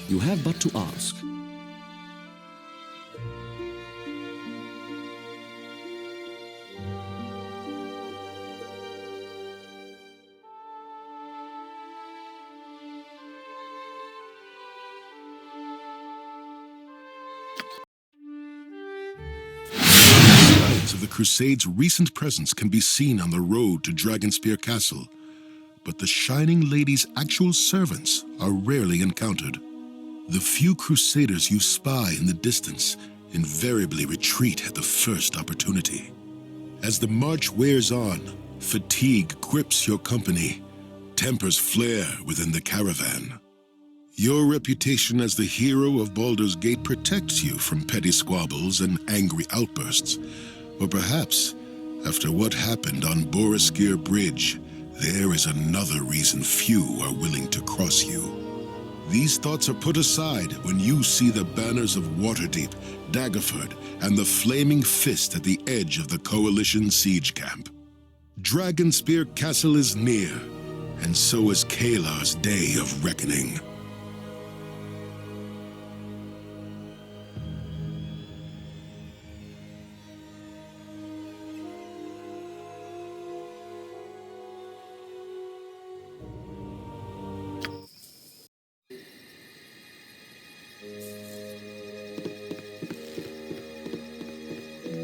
You have but to ask. Of the Crusade's recent presence can be seen on the road to Dragonspear Castle, but the Shining Lady's actual servants are rarely encountered. The few Crusaders you spy in the distance invariably retreat at the first opportunity. As the march wears on, fatigue grips your company, tempers flare within the caravan. Your reputation as the hero of Baldur's Gate protects you from petty squabbles and angry outbursts. Or perhaps, after what happened on Boriskir Bridge, there is another reason few are willing to cross you. These thoughts are put aside when you see the banners of Waterdeep, Daggerford, and the Flaming Fist at the edge of the Coalition siege camp. Dragonspear Castle is near, and so is Kalar's day of reckoning.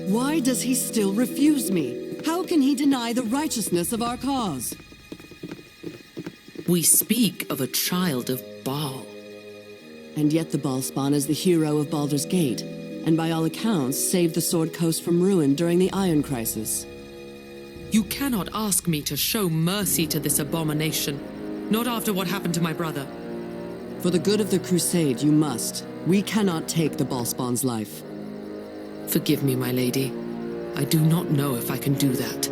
Why does he still refuse me? How can he deny the righteousness of our cause? We speak of a child of Baal. And yet the Baalspawn is the hero of Baldur's Gate, and by all accounts saved the Sword Coast from ruin during the Iron Crisis. You cannot ask me to show mercy to this abomination, not after what happened to my brother. For the good of the Crusade, you must. We cannot take the Baalspawn's life. Forgive me, my lady. I do not know if I can do that.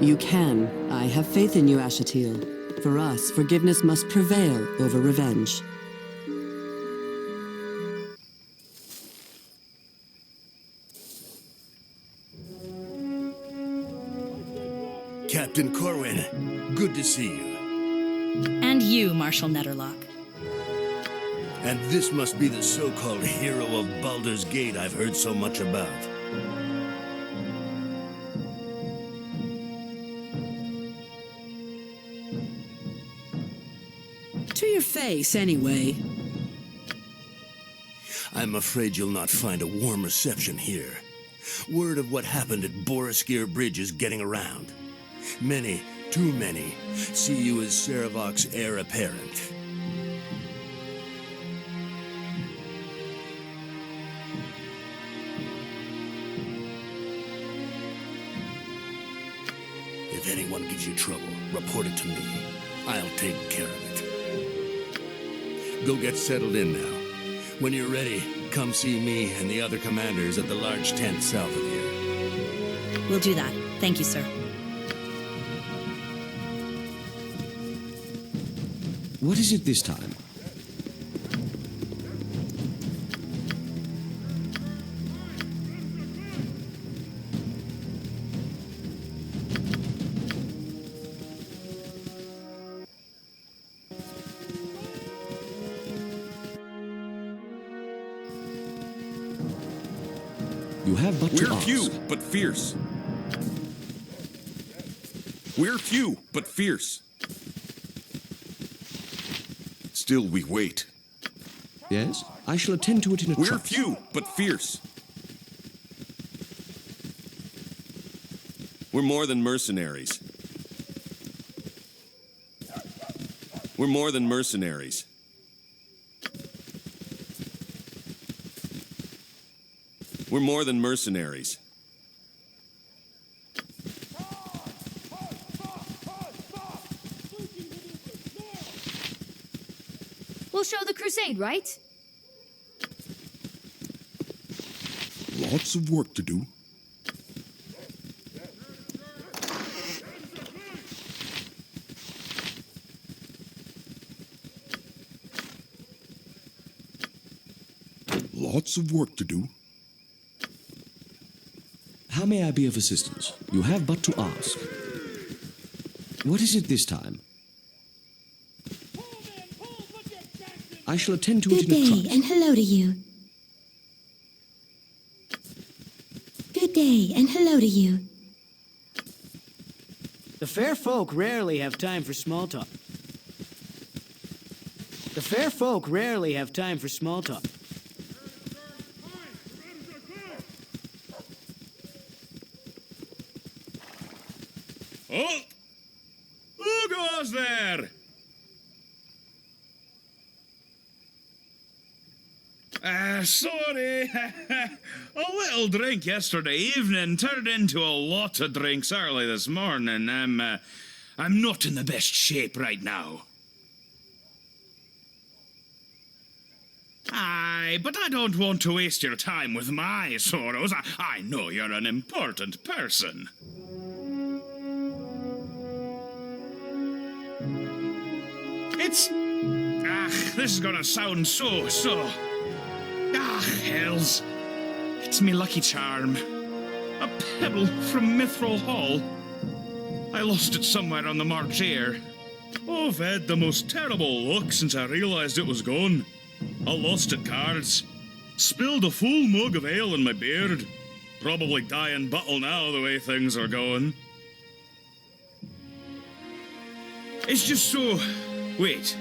You can. I have faith in you, Ashatil. For us, forgiveness must prevail over revenge. Captain Corwin, good to see you. And you, Marshal Netterlock. And this must be the so-called hero of Baldur's Gate I've heard so much about. To your face, anyway. I'm afraid you'll not find a warm reception here. Word of what happened at Boriskir Bridge is getting around. Many, too many, see you as Sarevok's heir apparent. If anyone gives you trouble, report it to me. I'll take care of it. Go get settled in now. When you're ready, come see me and the other commanders at the large tent south of here. We'll do that. Thank you, sir. What is it this time? You have but to ask. We're few, but fierce. We're few, but fierce. Still we wait. Yes, I shall attend to it in a We're trice. few, but fierce. We're more than mercenaries. We're more than mercenaries. We're more than mercenaries. We'll show the crusade, right? Lots of work to do. Lots of work to do. How may I be of assistance? You have but to ask. What is it this time? I shall attend to Good it in a day, trice. and hello to you. Good day, and hello to you. The fair folk rarely have time for small talk. The fair folk rarely have time for small talk. Oh! Who goes there? Sorry. A little drink yesterday evening turned into a lot of drinks early this morning. I'm not in the best shape right now. Aye, but I don't want to waste your time with my sorrows. I know you're an important person. This is gonna sound so. Hells. It's me lucky charm. A pebble from Mithril Hall. I lost it somewhere on the march here. I've had the most terrible luck since I realised it was gone. I lost at cards. Spilled a full mug of ale in my beard. Probably dying bottle now the way things are going. It's just so... Wait.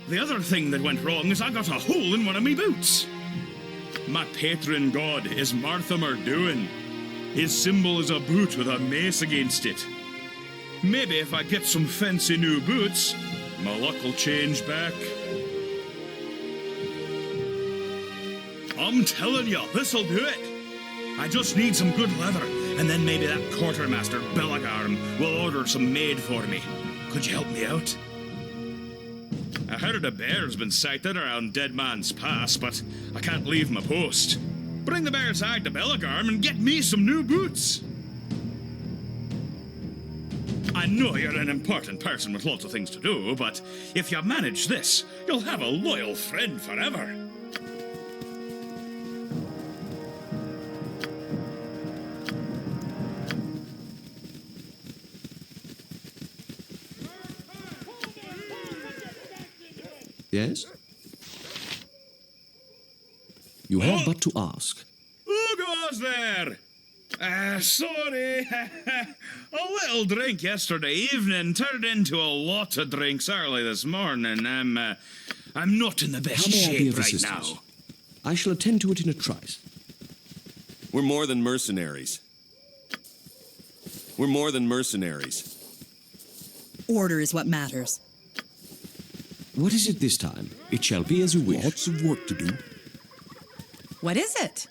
The other thing that went wrong is I got a hole in one of me boots. My patron god is Martha Murduin. His symbol is a boot with a mace against it. Maybe if I get some fancy new boots, my luck will change back. I'm telling you, this'll do it. I just need some good leather, and then maybe that quartermaster Bellagarm will order some made for me. Could you help me out? I heard a bear's been sighted around Dead Man's Pass, but I can't leave my post. Bring the bear's hide to Bellagarm and get me some new boots. I know you're an important person with lots of things to do, but if you manage this, you'll have a loyal friend forever. Yes? You have but to ask. Who goes there? Sorry. A little drink yesterday evening turned into a lot of drinks early this morning. I'm not in the best How may I be shape of right assistance? now. I shall attend to it in a trice. We're more than mercenaries. We're more than mercenaries. Order is what matters. What is it this time? It shall be as you wish. Lots of work to do. What is it?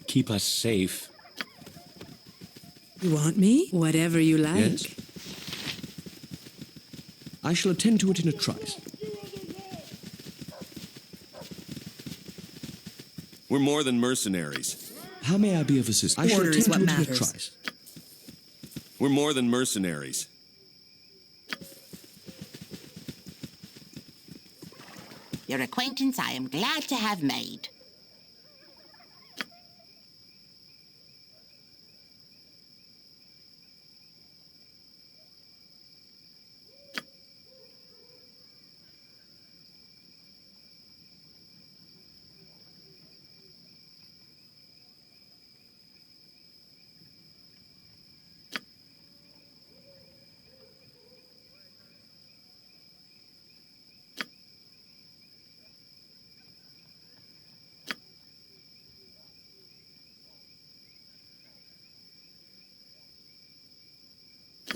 Keep us safe. You want me? Whatever you like. Yes? I shall attend to it in a trice. We're more than mercenaries. How may I be of assistance? I shall Order attend is what to it in a matters. trice. We're more than mercenaries. Your acquaintance I am glad to have made.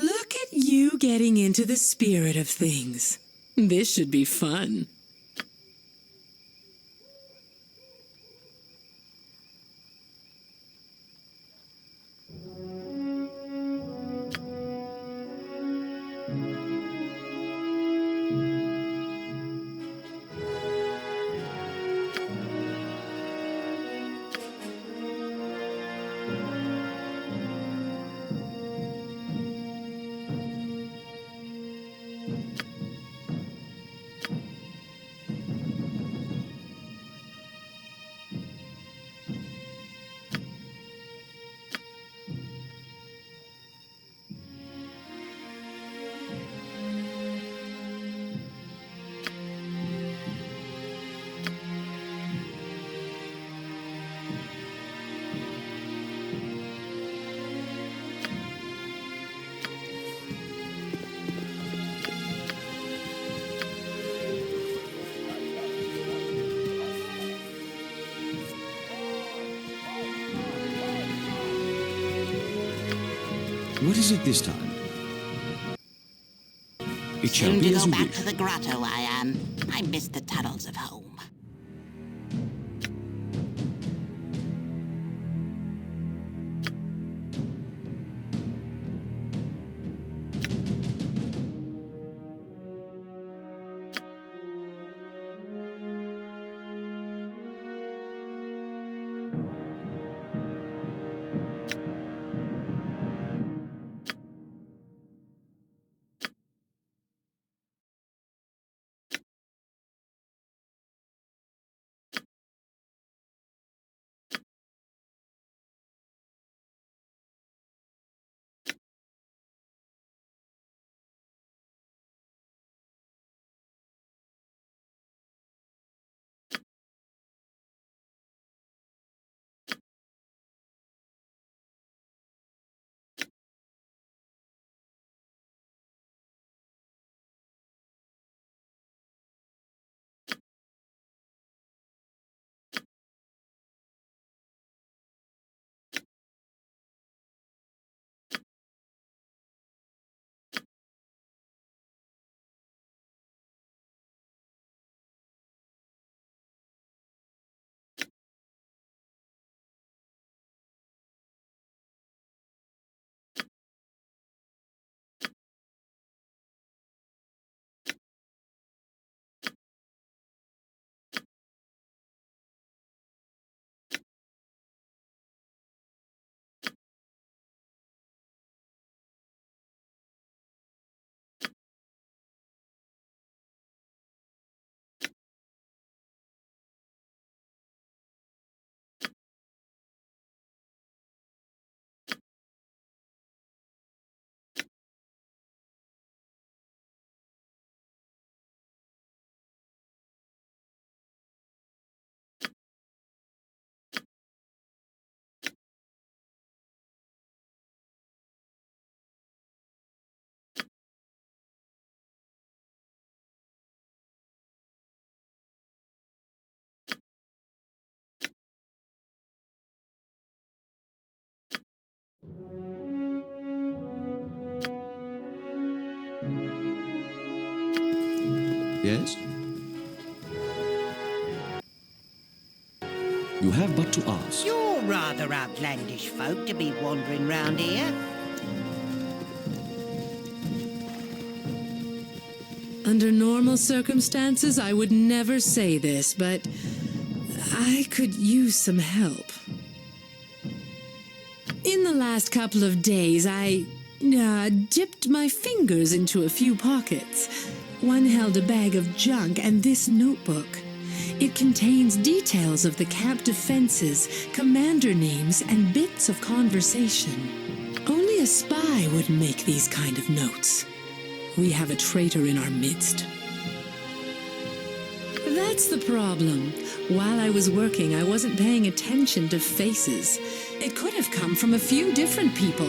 Look at you getting into the spirit of things. This should be fun. What is it this time? It shall Soon be to as go you back wish. to the grotto, I am. I miss the tunnels of home. Yes? You have but to ask. You're rather outlandish folk to be wandering round here. Under normal circumstances, I would never say this, but I could use some help. In the last couple of days, I dipped my fingers into a few pockets. One held a bag of junk and this notebook. It contains details of the camp defenses, commander names, and bits of conversation. Only a spy would make these kind of notes. We have a traitor in our midst. That's the problem. While I was working, I wasn't paying attention to faces. It could have come from a few different people.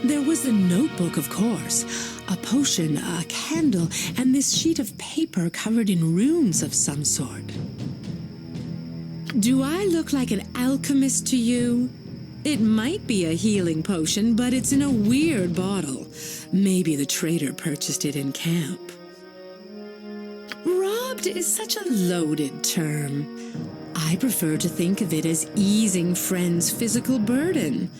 There was the notebook, of course, a potion, a candle, and this sheet of paper covered in runes of some sort. Do I look like an alchemist to you? It might be a healing potion, but it's in a weird bottle. Maybe the traitor purchased it in camp. Robbed is such a loaded term. I prefer to think of it as easing friends' physical burden.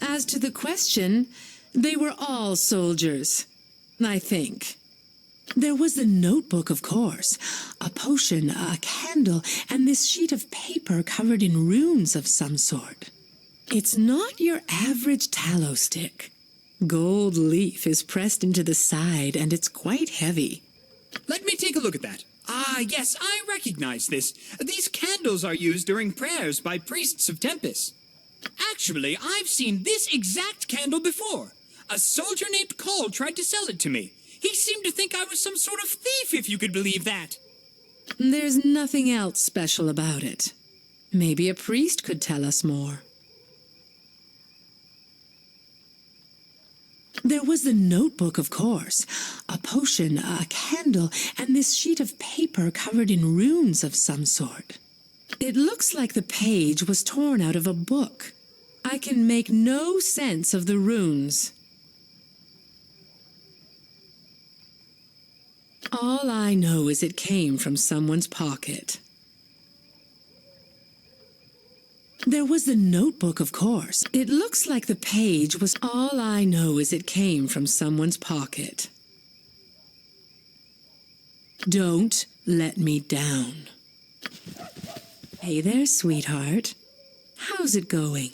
As to the question, they were all soldiers, I think. There was the notebook, of course, a potion, a candle, and this sheet of paper covered in runes of some sort. It's not your average tallow stick. Gold leaf is pressed into the side, and it's quite heavy. Let me take a look at that. Ah, yes, I recognize this. These candles are used during prayers by priests of Tempest. Actually, I've seen this exact candle before. A soldier named Cole tried to sell it to me. He seemed to think I was some sort of thief, if you could believe that. There's nothing else special about it. Maybe a priest could tell us more. There was the notebook, of course, a potion, a candle, and this sheet of paper covered in runes of some sort. It looks like the page was torn out of a book. I can make no sense of the runes. All I know is it came from someone's pocket. There was the notebook, of course. It looks like the page was all I know is it came from someone's pocket. Don't let me down. Hey there, sweetheart. How's it going?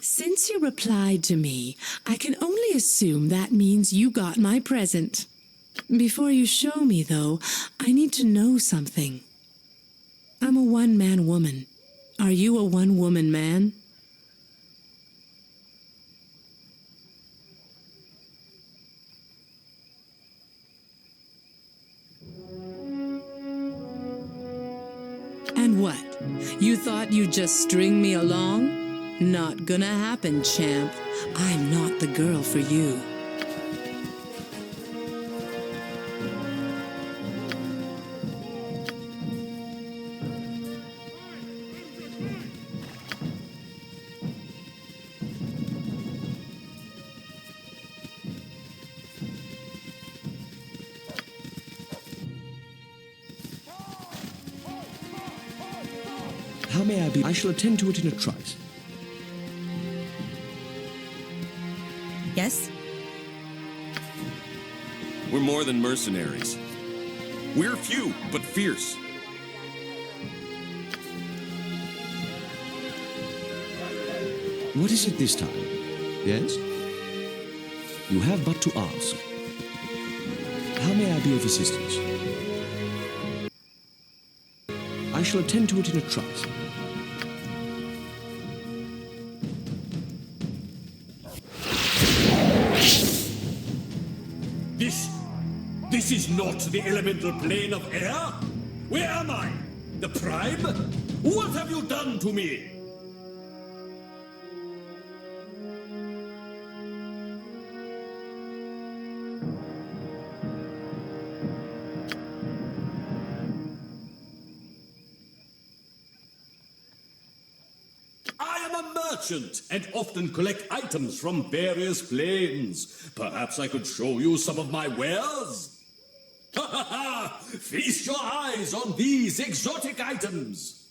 Since you replied to me, I can only assume that means you got my present. Before you show me, though, I need to know something. I'm a one-man woman. Are you a one-woman man? And what? You thought you'd just string me along? Not gonna happen, champ. I'm not the girl for you. How may I be? I shall attend to it in a trice. Yes? We're more than mercenaries. We're few, but fierce. What is it this time? Yes? You have but to ask. How may I be of assistance? I shall attend to it in a trice. This is not the elemental plane of air? Where am I? The Prime? What have you done to me? I am a merchant and often collect items from various planes. Perhaps I could show you some of my wares? Ha ha ha! Feast your eyes on these exotic items!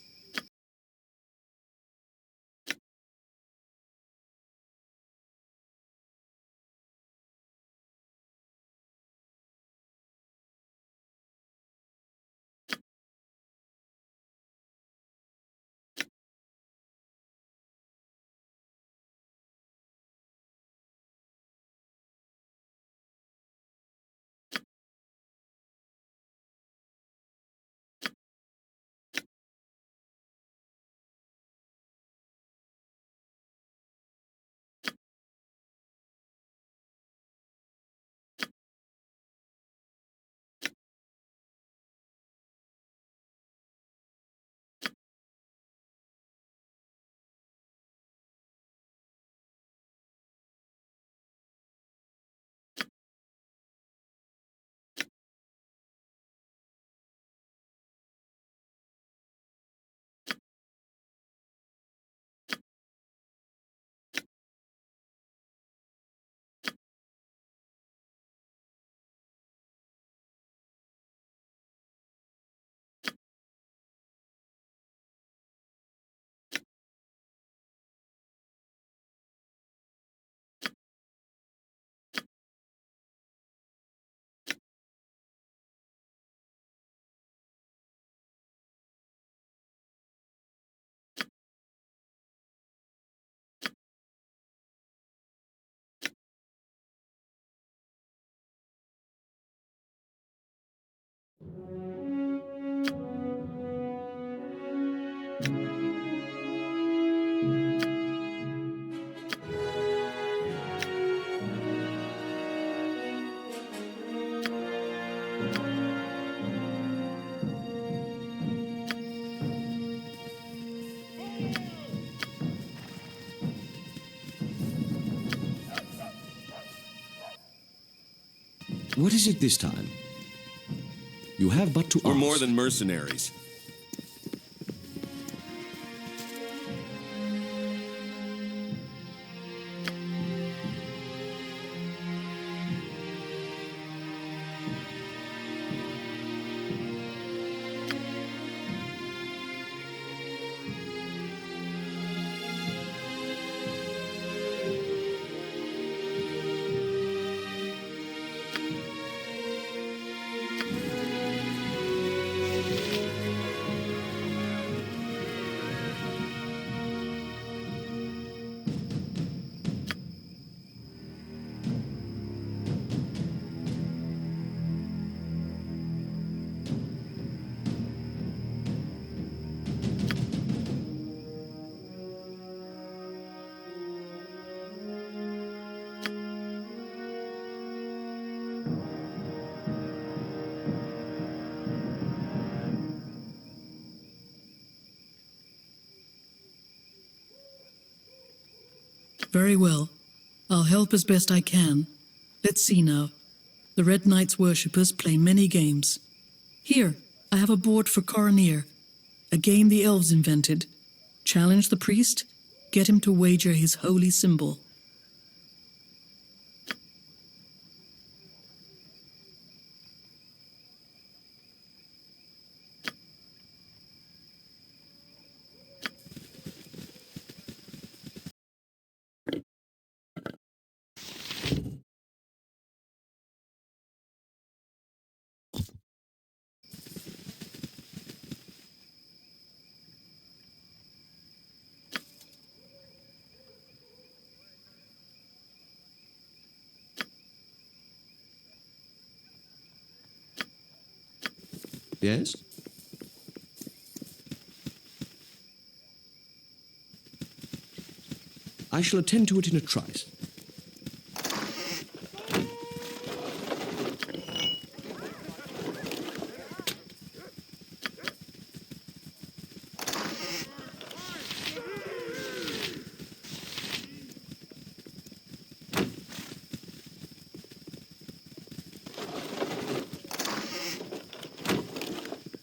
What is it this time? You have but to We're ask. more than mercenaries. Very well. I'll help as best I can. Let's see now. The Red Knight's worshippers play many games. Here, I have a board for Coroneer, a game the elves invented. Challenge the priest, get him to wager his holy symbol. Yes? I shall attend to it in a trice.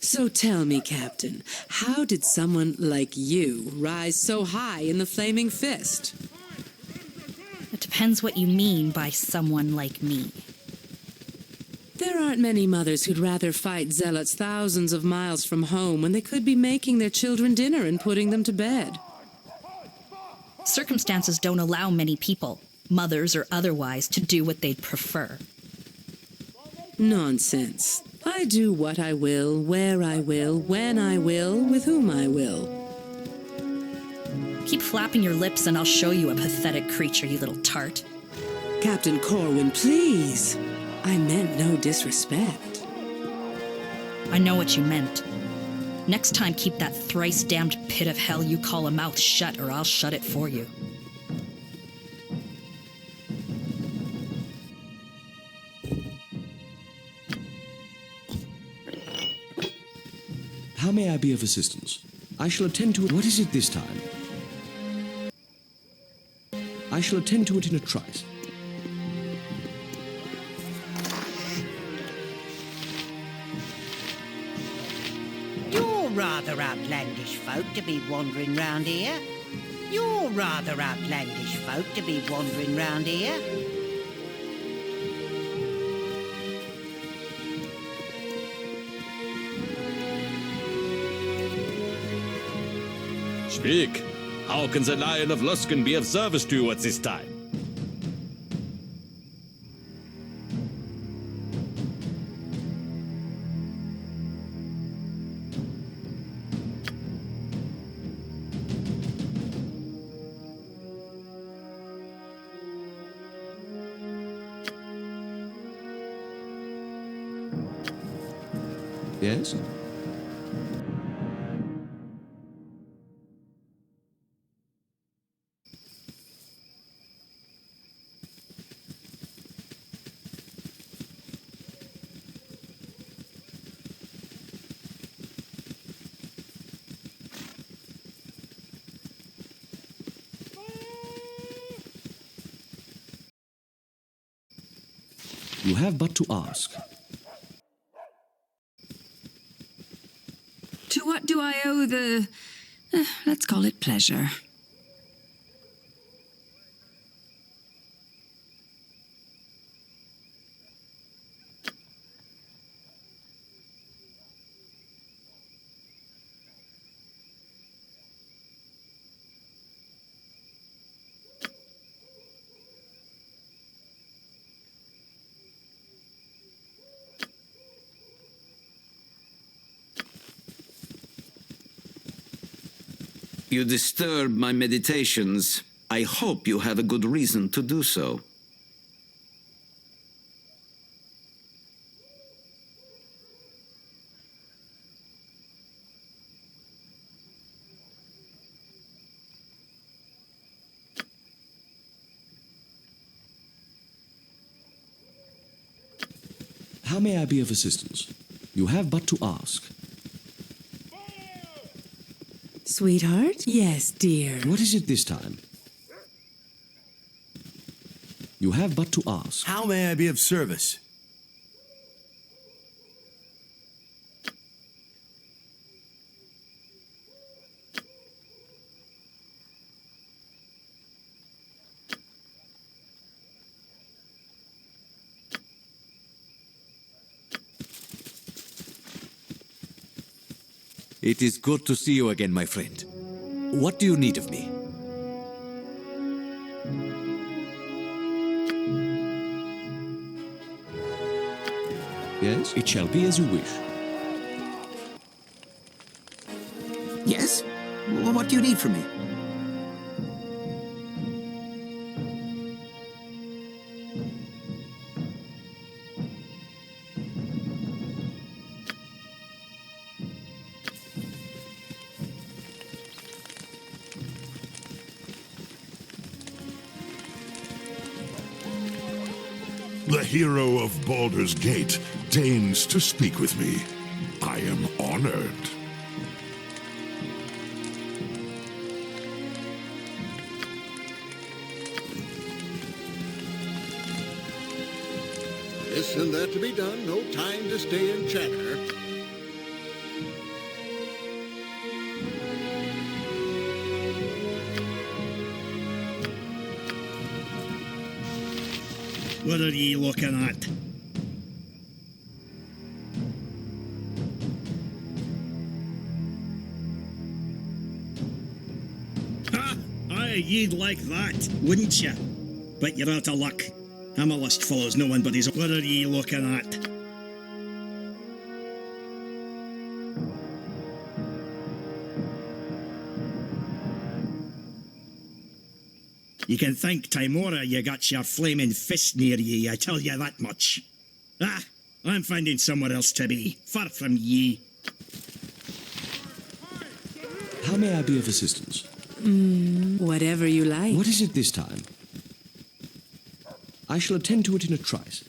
So tell me, Captain, how did someone like you rise so high in the Flaming Fist? It depends what you mean by someone like me. There aren't many mothers who'd rather fight zealots thousands of miles from home when they could be making their children dinner and putting them to bed. Circumstances don't allow many people, mothers or otherwise, to do what they'd prefer. Nonsense. I do what I will, where I will, when I will, with whom I will. Keep flapping your lips and I'll show you a pathetic creature, you little tart. Captain Corwin, please. I meant no disrespect. I know what you meant. Next time, keep that thrice-damned pit of hell you call a mouth shut, or I'll shut it for you. How may I be of assistance? I shall attend to it. What is it this time? I shall attend to it in a trice. You're rather outlandish folk to be wandering round here. You're rather outlandish folk to be wandering round here. Speak. How can the Lion of Luskan be of service to you at this time? Yes? You have but to ask. I owe the... let's call it pleasure? You disturb my meditations. I hope you have a good reason to do so. How may I be of assistance? You have but to ask. Sweetheart? Yes, dear. What is it this time? You have but to ask. How may I be of service? It is good to see you again, my friend. What do you need of me? Yes, it shall be as you wish. Yes? What do you need from me? The hero of Baldur's Gate deigns to speak with me. I am honored. This and that to be done, no time to stay and chatter. What are ye looking at? Ha! Aye, ye'd like that, wouldn't ye? But you're out of luck. I'm a list follows no one but his... What are ye looking at? You can thank Timora you got your flaming fist near ye, I tell you that much. Ah, I'm finding somewhere else to be, far from ye. How may I be of assistance? Whatever you like. What is it this time? I shall attend to it in a trice.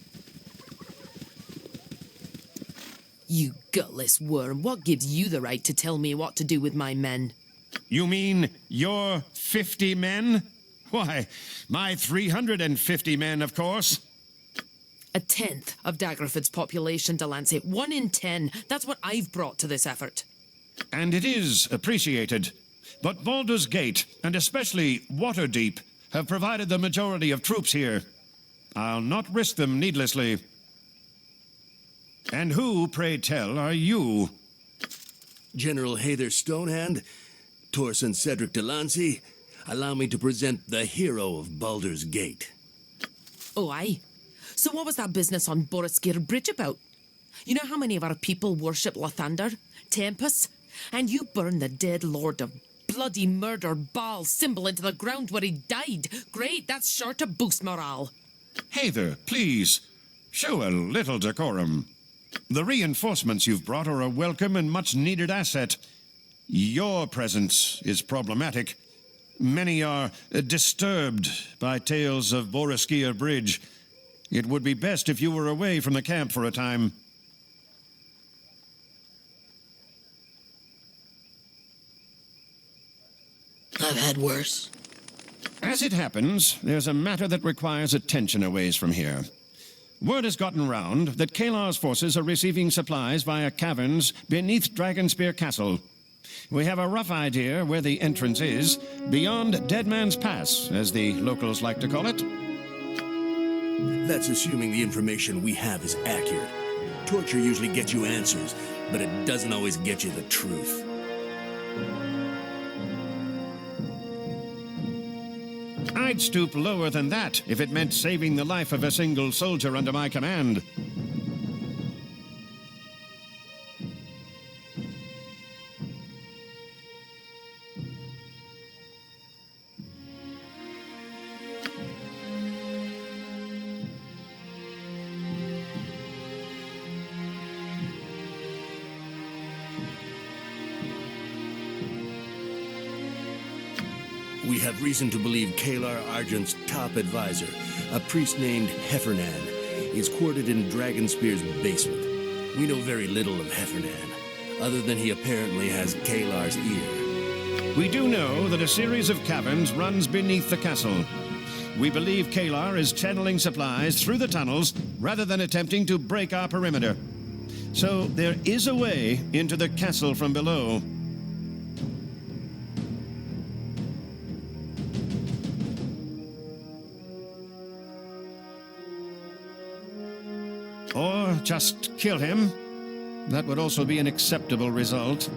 You gutless worm, what gives you the right to tell me what to do with my men? You mean your 50 men? Why, my 350 men, of course. A tenth of Daggerford's population, Delancey. 1 in 10. That's what I've brought to this effort. And it is appreciated. But Baldur's Gate, and especially Waterdeep, have provided the majority of troops here. I'll not risk them needlessly. And who, pray tell, are you? General Hayther Stonehand, Torsen Cedric Delancey. Allow me to present the hero of Baldur's Gate. Oh, aye. So what was that business on Borosgeir Bridge about? You know how many of our people worship Lathander, Tempest? And you burn the dead lord of bloody murder Baal symbol into the ground where he died. Great, that's sure to boost morale. Hayther, please, show a little decorum. The reinforcements you've brought are a welcome and much-needed asset. Your presence is problematic. Many are disturbed by tales of Borosgeir Bridge. It would be best if you were away from the camp for a time. I've had worse. As it happens, there's a matter that requires attention a ways from here. Word has gotten round that Kalar's forces are receiving supplies via caverns beneath Dragonspear Castle. We have a rough idea where the entrance is, beyond Dead Man's Pass, as the locals like to call it. That's assuming the information we have is accurate. Torture usually gets you answers, but it doesn't always get you the truth. I'd stoop lower than that if it meant saving the life of a single soldier under my command. We have reason to believe Kalar Argent's top advisor, a priest named Heffernan, is quartered in Dragonspear's basement. We know very little of Heffernan, other than he apparently has Kalar's ear. We do know that a series of caverns runs beneath the castle. We believe Kalar is channeling supplies through the tunnels rather than attempting to break our perimeter. So there is a way into the castle from below. Or just kill him. That would also be an acceptable result.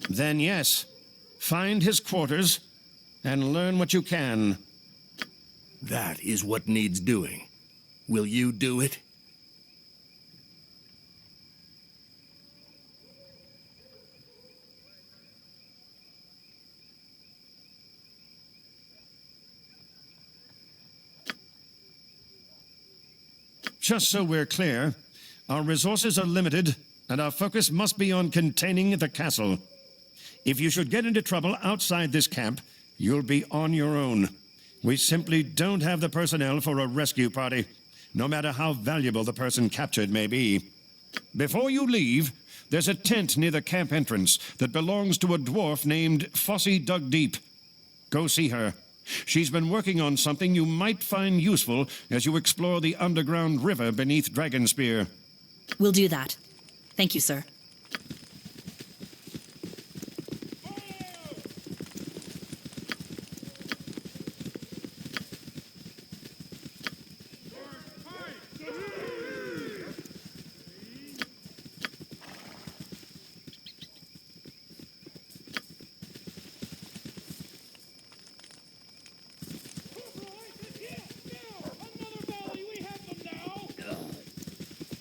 Then yes, find his quarters and learn what you can. That is what needs doing. Will you do it? Just so we're clear, our resources are limited, and our focus must be on containing the castle. If you should get into trouble outside this camp, you'll be on your own. We simply don't have the personnel for a rescue party, no matter how valuable the person captured may be. Before you leave, there's a tent near the camp entrance that belongs to a dwarf named Fossey Dug Deep. Go see her. She's been working on something you might find useful as you explore the underground river beneath Dragonspear. We'll do that. Thank you, sir.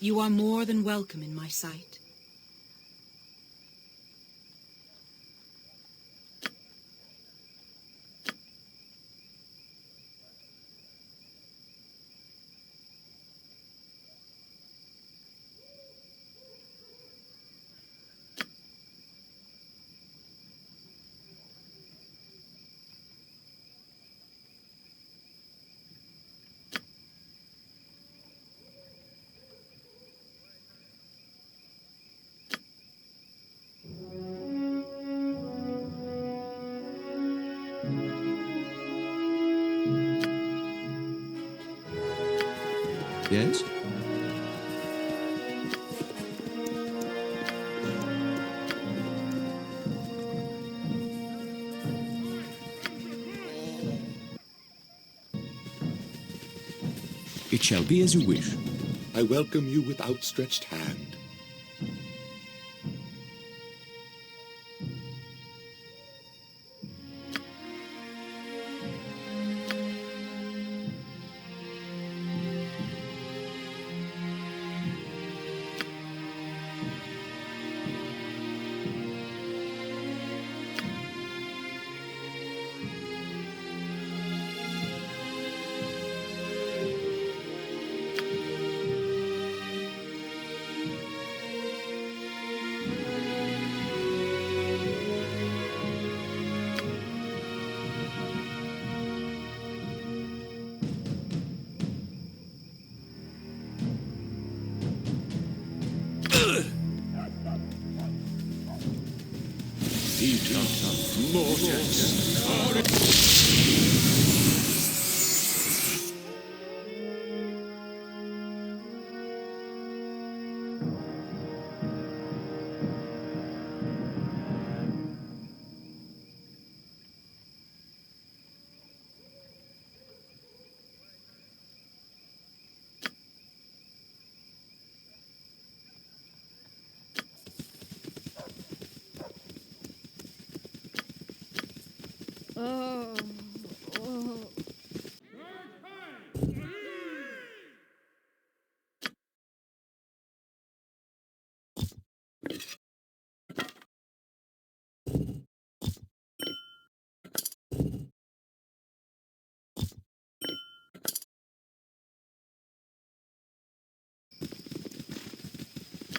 You are more than welcome in my sight. Yes? It shall be as you wish. I welcome you with outstretched hand.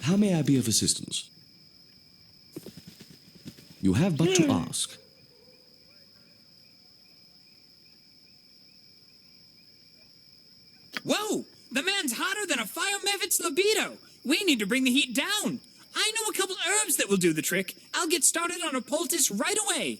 How may I be of assistance? You have but to ask. Whoa! The man's hotter than a fire Mevit's libido! We need to bring the heat down! I know a couple herbs that will do the trick. I'll get started on a poultice right away.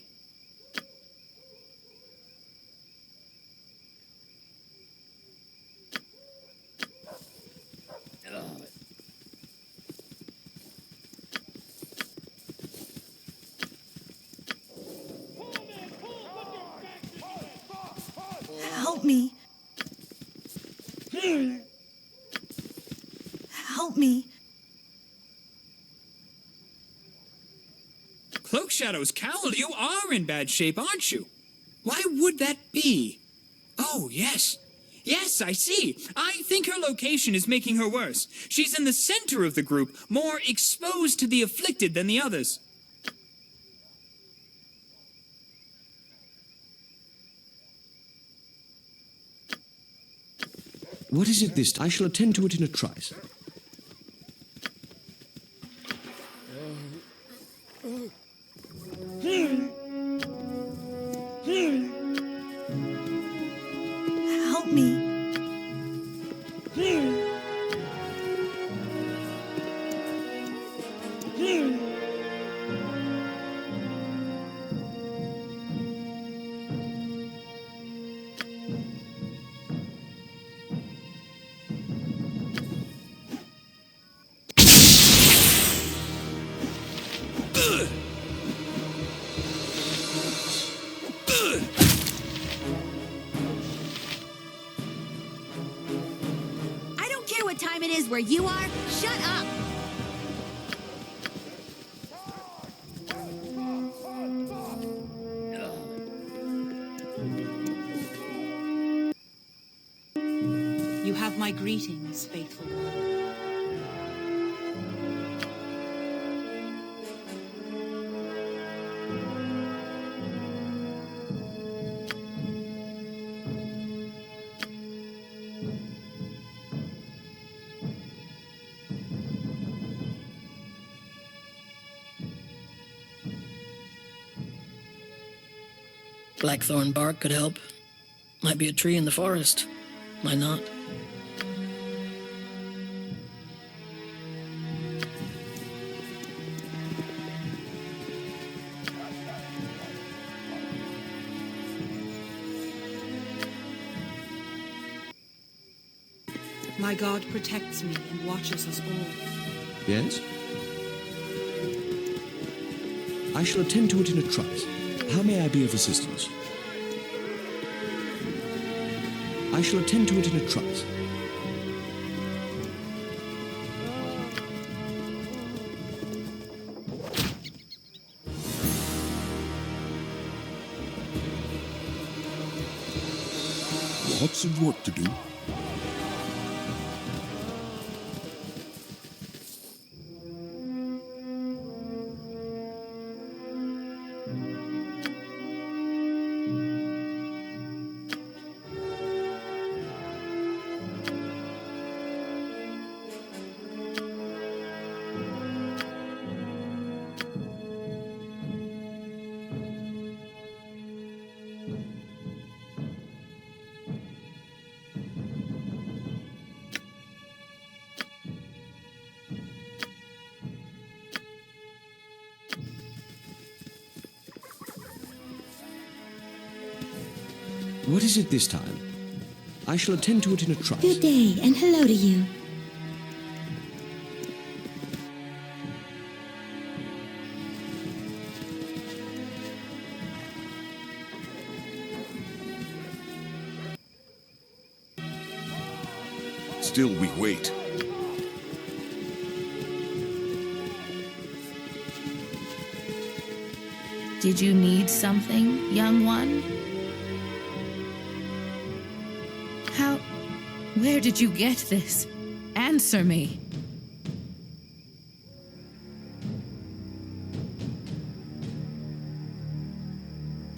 Help me. Help me. Cloak Shadow's cowl, you are in bad shape, aren't you? Why would that be? Oh, yes. Yes, I see. I think her location is making her worse. She's in the center of the group, more exposed to the afflicted than the others. What is it this time? I shall attend to it in a trice. Help me. I don't care what time it is where you are. Shut up! You have my greetings, faithful one. Blackthorn bark could help. Might be a tree in the forest. Might not. My God protects me and watches us all. Yes? I shall attend to it in a trice. How may I be of assistance? I shall attend to it in a trice. Lots of work to do. What is it this time? I shall attend to it in a trice. Good day, and hello to you. Still we wait. Did you need something, young one? Where did you get this? Answer me.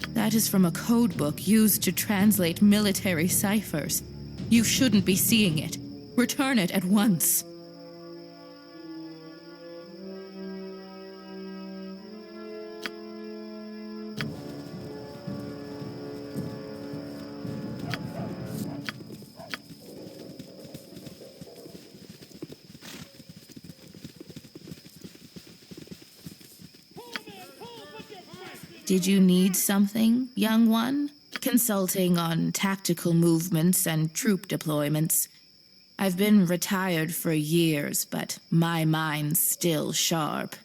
That is from a code book used to translate military ciphers. You shouldn't be seeing it. Return it at once. Did you need something, young one? Consulting on tactical movements and troop deployments. I've been retired for years, but my mind's still sharp.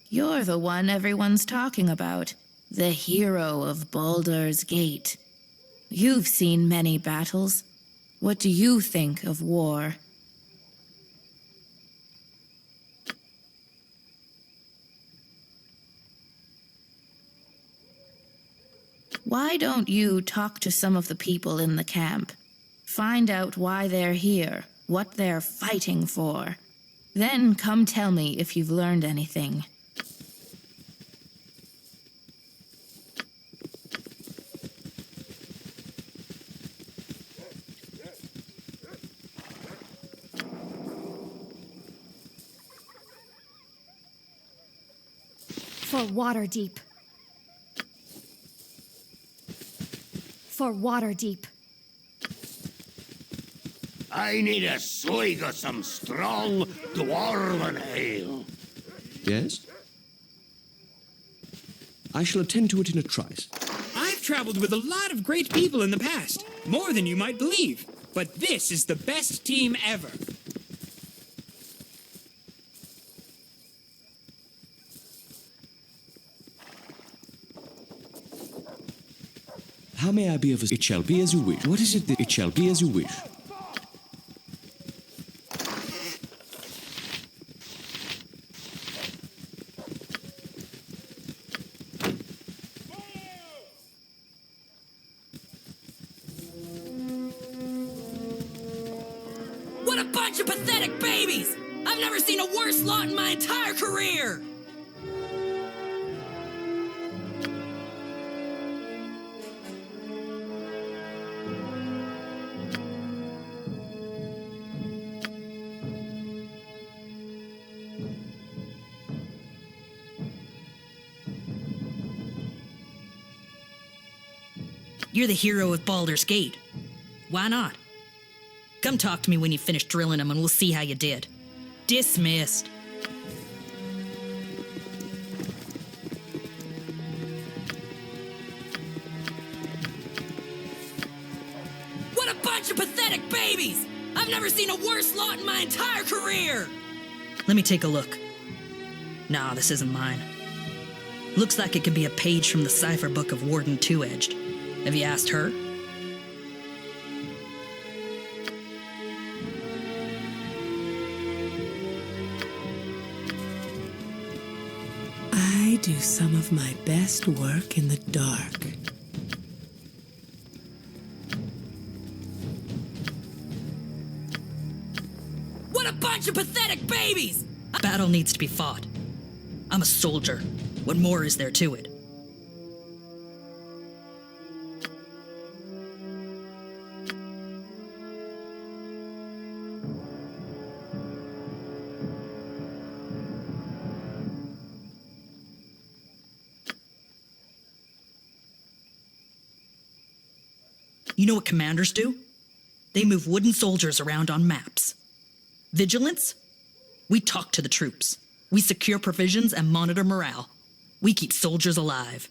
You're the one everyone's talking about. The hero of Baldur's Gate. You've seen many battles. What do you think of war? Why don't you talk to some of the people in the camp? Find out why they're here, what they're fighting for. Then come tell me if you've learned anything. For Waterdeep. For Waterdeep. I need a swig of some strong dwarven ale. Yes? I shall attend to it in a trice. I've traveled with a lot of great people in the past, more than you might believe. But this is the best team ever. How may I be of assistance? It shall be as you wish. What is it that it shall be as you wish? What a bunch of pathetic babies! I've never seen a worse lot in my entire career! You're the hero of Baldur's Gate. Why not? Come talk to me when you finish drilling them and we'll see how you did. Dismissed. What a bunch of pathetic babies! I've never seen a worse lot in my entire career! Let me take a look. Nah, this isn't mine. Looks like it could be a page from the cipher book of Warden Two-Edged. Have you asked her? I do some of my best work in the dark. What a bunch of pathetic babies! Battle needs to be fought. I'm a soldier. What more is there to it? You know what commanders do? They move wooden soldiers around on maps. Vigilance? We talk to the troops. We secure provisions and monitor morale. We keep soldiers alive.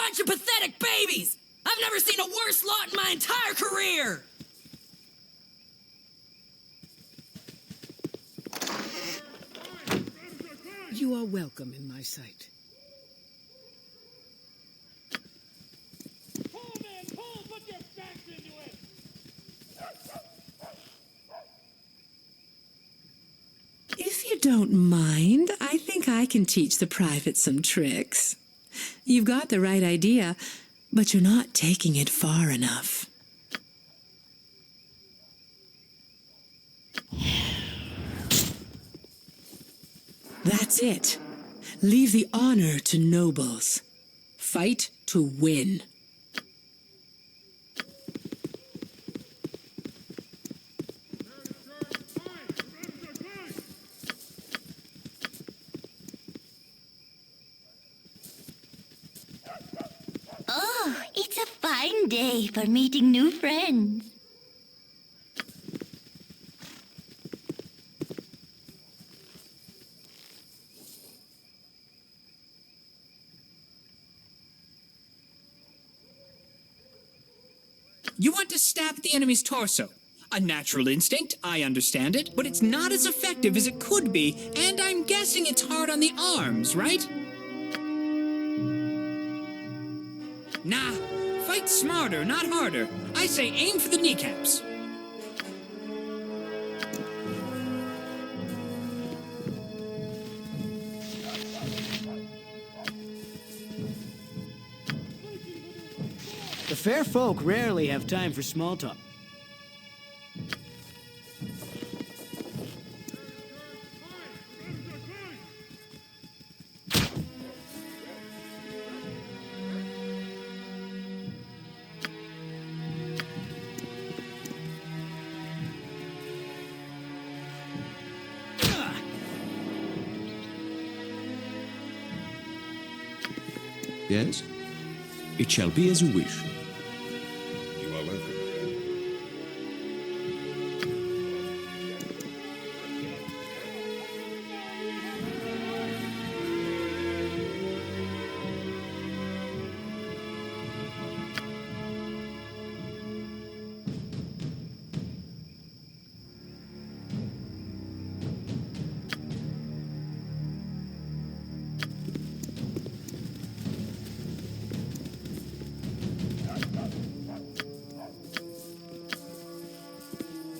bunch of pathetic babies! I've never seen a worse lot in my entire career! You are welcome in my sight. If you don't mind, I think I can teach the private some tricks. You've got the right idea, but you're not taking it far enough. That's it. Leave the honor to nobles. Fight to win. Oh, it's a fine day for meeting new friends. You want to stab at the enemy's torso. A natural instinct, I understand it, but it's not as effective as it could be, and I'm guessing it's hard on the arms, right? Nah, fight smarter, not harder. I say aim for the kneecaps. The fair folk rarely have time for small talk. Yes? It shall be as you wish. You are welcome.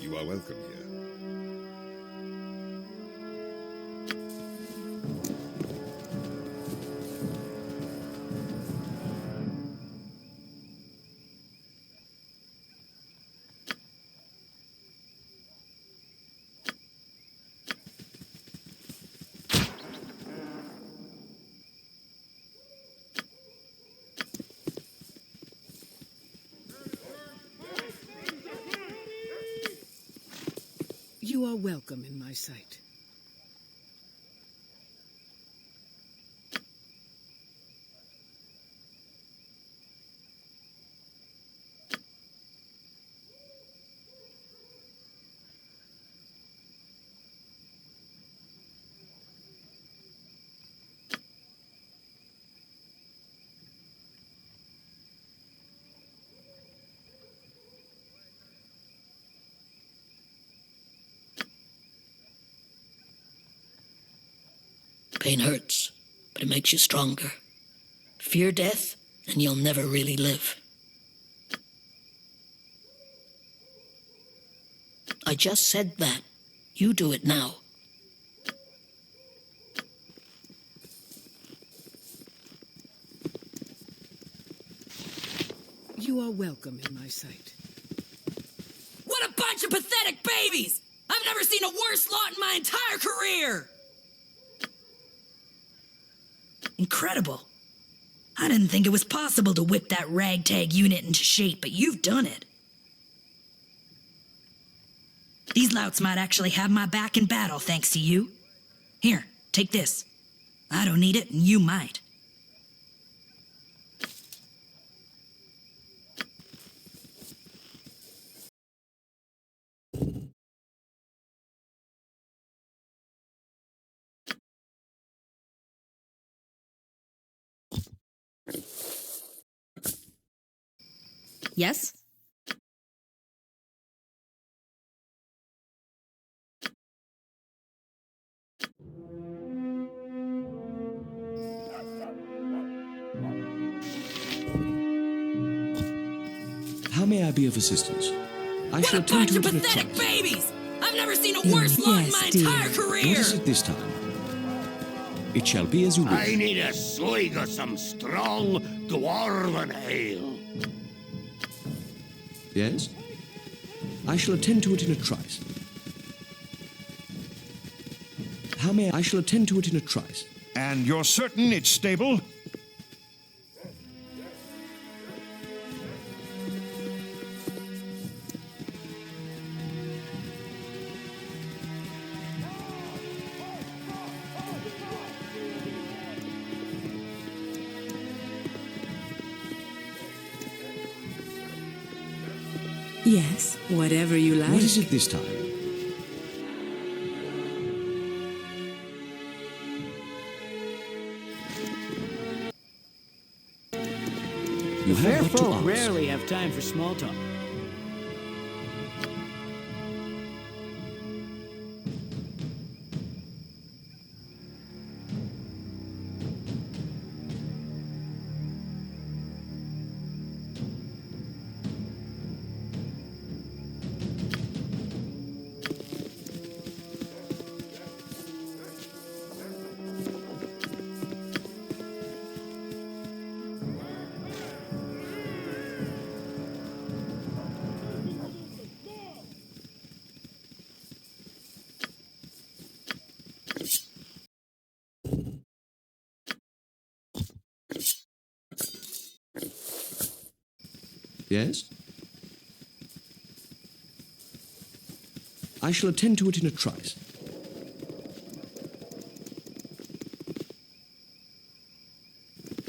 You are welcome here. You are welcome in my sight. Pain hurts, but it makes you stronger. Fear death, and you'll never really live. I just said that. You do it now. You are welcome in my sight. What a bunch of pathetic babies! I've never seen a worse lot in my entire career! Incredible. I didn't think it was possible to whip that ragtag unit into shape, but you've done it. These louts might actually have my back in battle thanks to you. Here, take this. I don't need it, and you might. Yes? How may I be of assistance? I What shall a attend bunch to of it in a pathetic trice. babies! I've never seen a worse lot in my entire career! What is it this time? It shall be as you wish. I need a swig of some strong dwarven ale. Yes? I shall attend to it in a trice. I shall attend to it in a trice. And you're certain it's stable? Yes, whatever you like. What is it this time? You Fair have but to folk ask. rarely have time for small talk. Yes? I shall attend to it in a trice.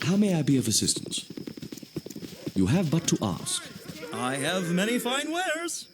How may I be of assistance? You have but to ask. I have many fine wares.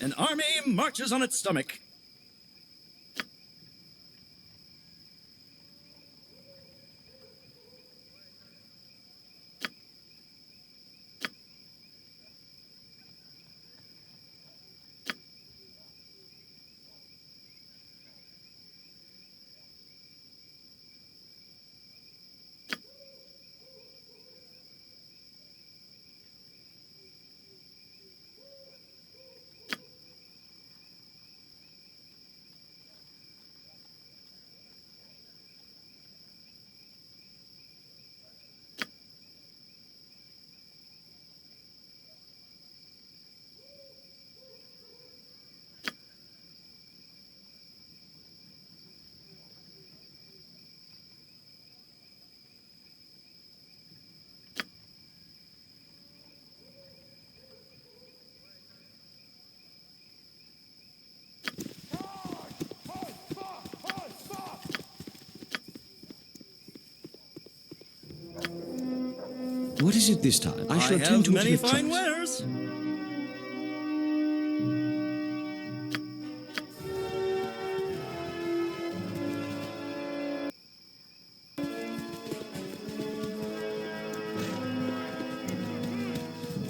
An army marches on its stomach. What is it this time? I shall I attend have to it many in a fine trice. wares.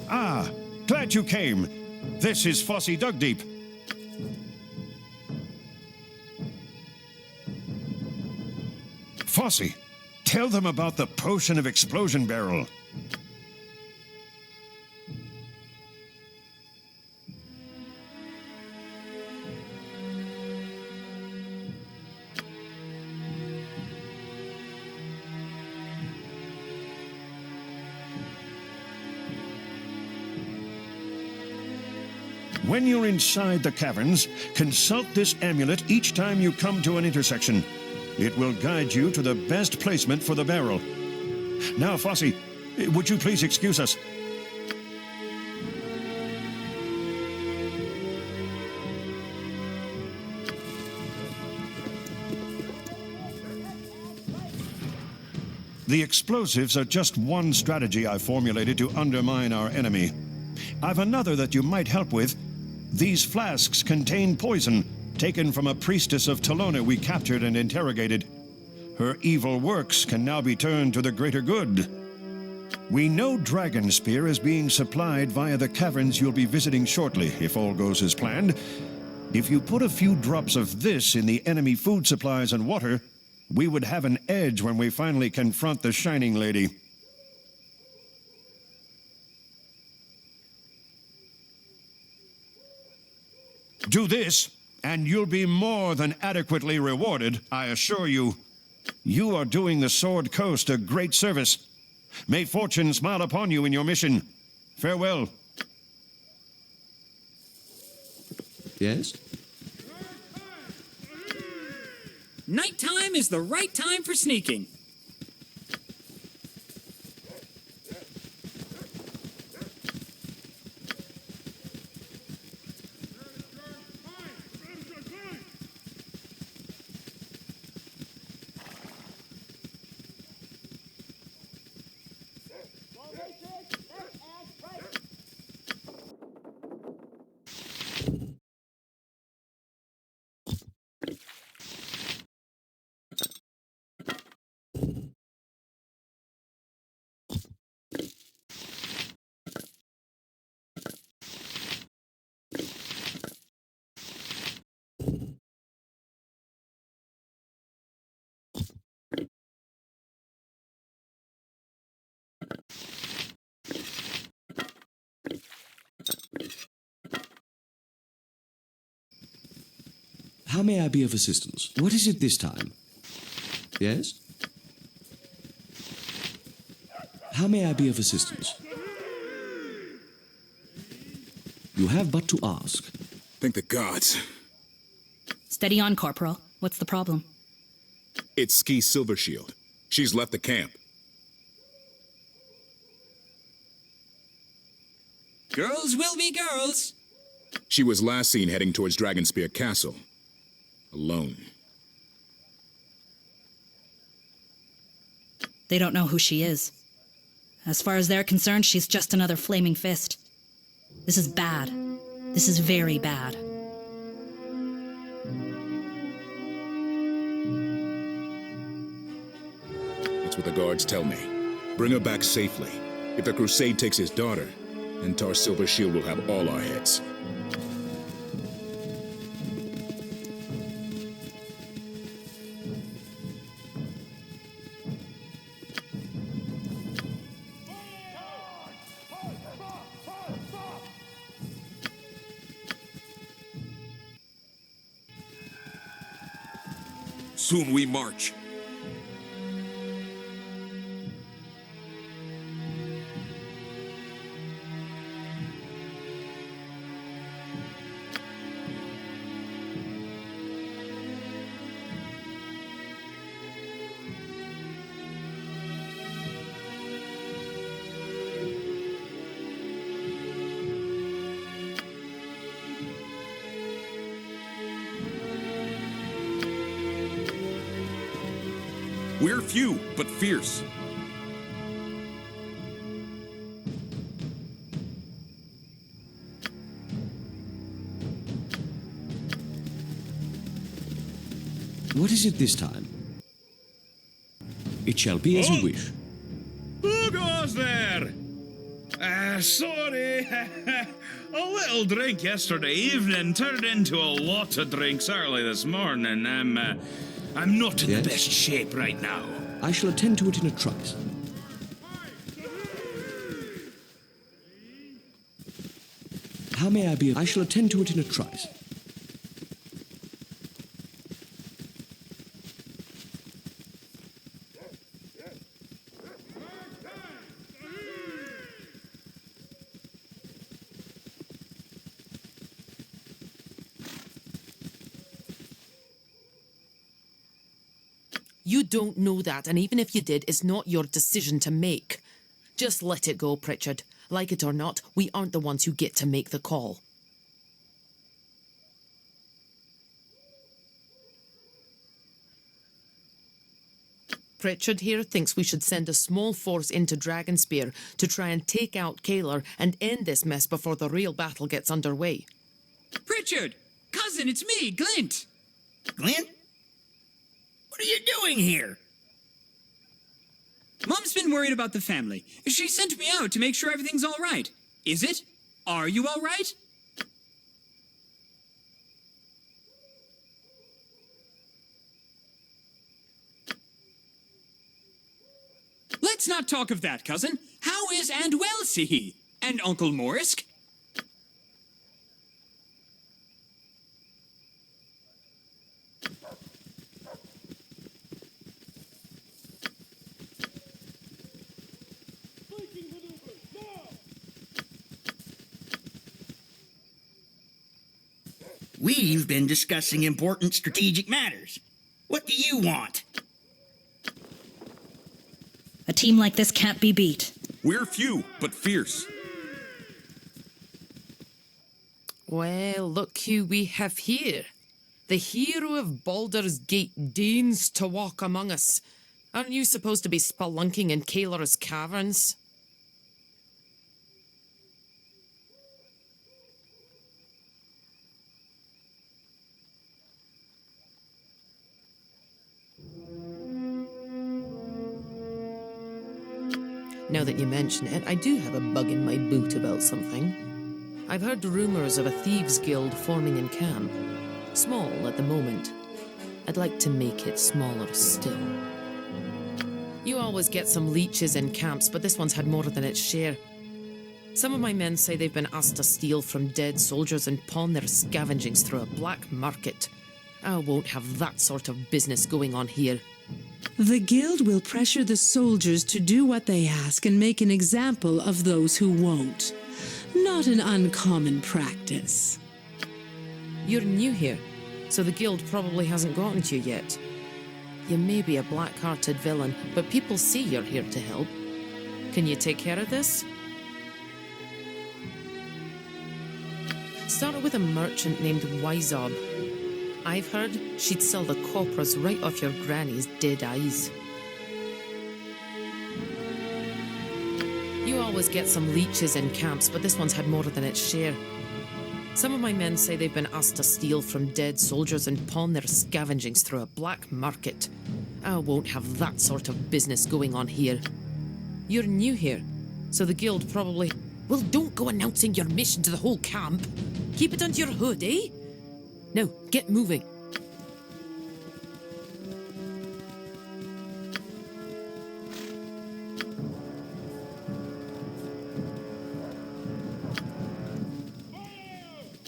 Ah, glad you came. This is Fossey Dugdeep. Fossey, tell them about the potion of explosion barrel. When you're inside the caverns, consult this amulet each time you come to an intersection. It will guide you to the best placement for the barrel. Now, Fossey, Would you please excuse us? The explosives are just one strategy I formulated to undermine our enemy. I've another that you might help with. These flasks contain poison, taken from a priestess of Telona we captured and interrogated. Her evil works can now be turned to the greater good. We know Dragonspear is being supplied via the caverns you'll be visiting shortly, if all goes as planned. If you put a few drops of this in the enemy food supplies and water, we would have an edge when we finally confront the Shining Lady. Do this, and you'll be more than adequately rewarded, I assure you. You are doing the Sword Coast a great service. May fortune smile upon you in your mission. Farewell. Yes? Nighttime is the right time for sneaking. How may I be of assistance? What is it this time? Yes? How may I be of assistance? You have but to ask. Thank the gods. Steady on, Corporal. What's the problem? It's Ski Silvershield. She's left the camp. Girls will be girls. She was last seen heading towards Dragonspear Castle. Alone. They don't know who she is. As far as they're concerned, she's just another flaming fist. This is bad. This is very bad. That's what the guards tell me. Bring her back safely. If the Crusade takes his daughter, then Tar Silvershield will have all our heads. Soon we march. We're few, but fierce. What is it this time? It shall be as you wish. Who goes there? Sorry. A little drink yesterday evening turned into a lot of drinks early this morning. I'm not in the best shape right now. I shall attend to it in a trice. How may I be? I shall attend to it in a trice. You don't know that, and even if you did, it's not your decision to make. Just let it go, Pritchard. Like it or not, we aren't the ones who get to make the call. Pritchard here thinks we should send a small force into Dragonspear to try and take out Kalar and end this mess before the real battle gets underway. Pritchard! Cousin, it's me, Glint! Glint? What are you doing here? Mom's been worried about the family. She sent me out to make sure everything's all right. Is it? Are you all right? Let's not talk of that, cousin. How is and well see he? And Uncle Morisk? We've been discussing important strategic matters. What do you want? A team like this can't be beat. We're few, but fierce. Well, look who we have here. The hero of Baldur's Gate deigns to walk among us. Aren't you supposed to be spelunking in Kalar's caverns? Now that you mention it, I do have a bug in my boot about something. I've heard rumors of a thieves' guild forming in camp. Small at the moment. I'd like to make it smaller still. You always get some leeches in camps, but this one's had more than its share. Some of my men say they've been asked to steal from dead soldiers and pawn their scavengings through a black market. I won't have that sort of business going on here. The guild will pressure the soldiers to do what they ask and make an example of those who won't. Not an uncommon practice. You're new here, so the guild probably hasn't gotten to you yet. You may be a black-hearted villain, but people see you're here to help. Can you take care of this? Started with a merchant named Wizob. I've heard she'd sell the coppers right off your granny's dead eyes. You always get some leeches in camps, but this one's had more than its share. Some of my men say they've been asked to steal from dead soldiers and pawn their scavengings through a black market. I won't have that sort of business going on here. You're new here, so the guild probably... Well, don't go announcing your mission to the whole camp. Keep it under your hood, eh? Now, get moving.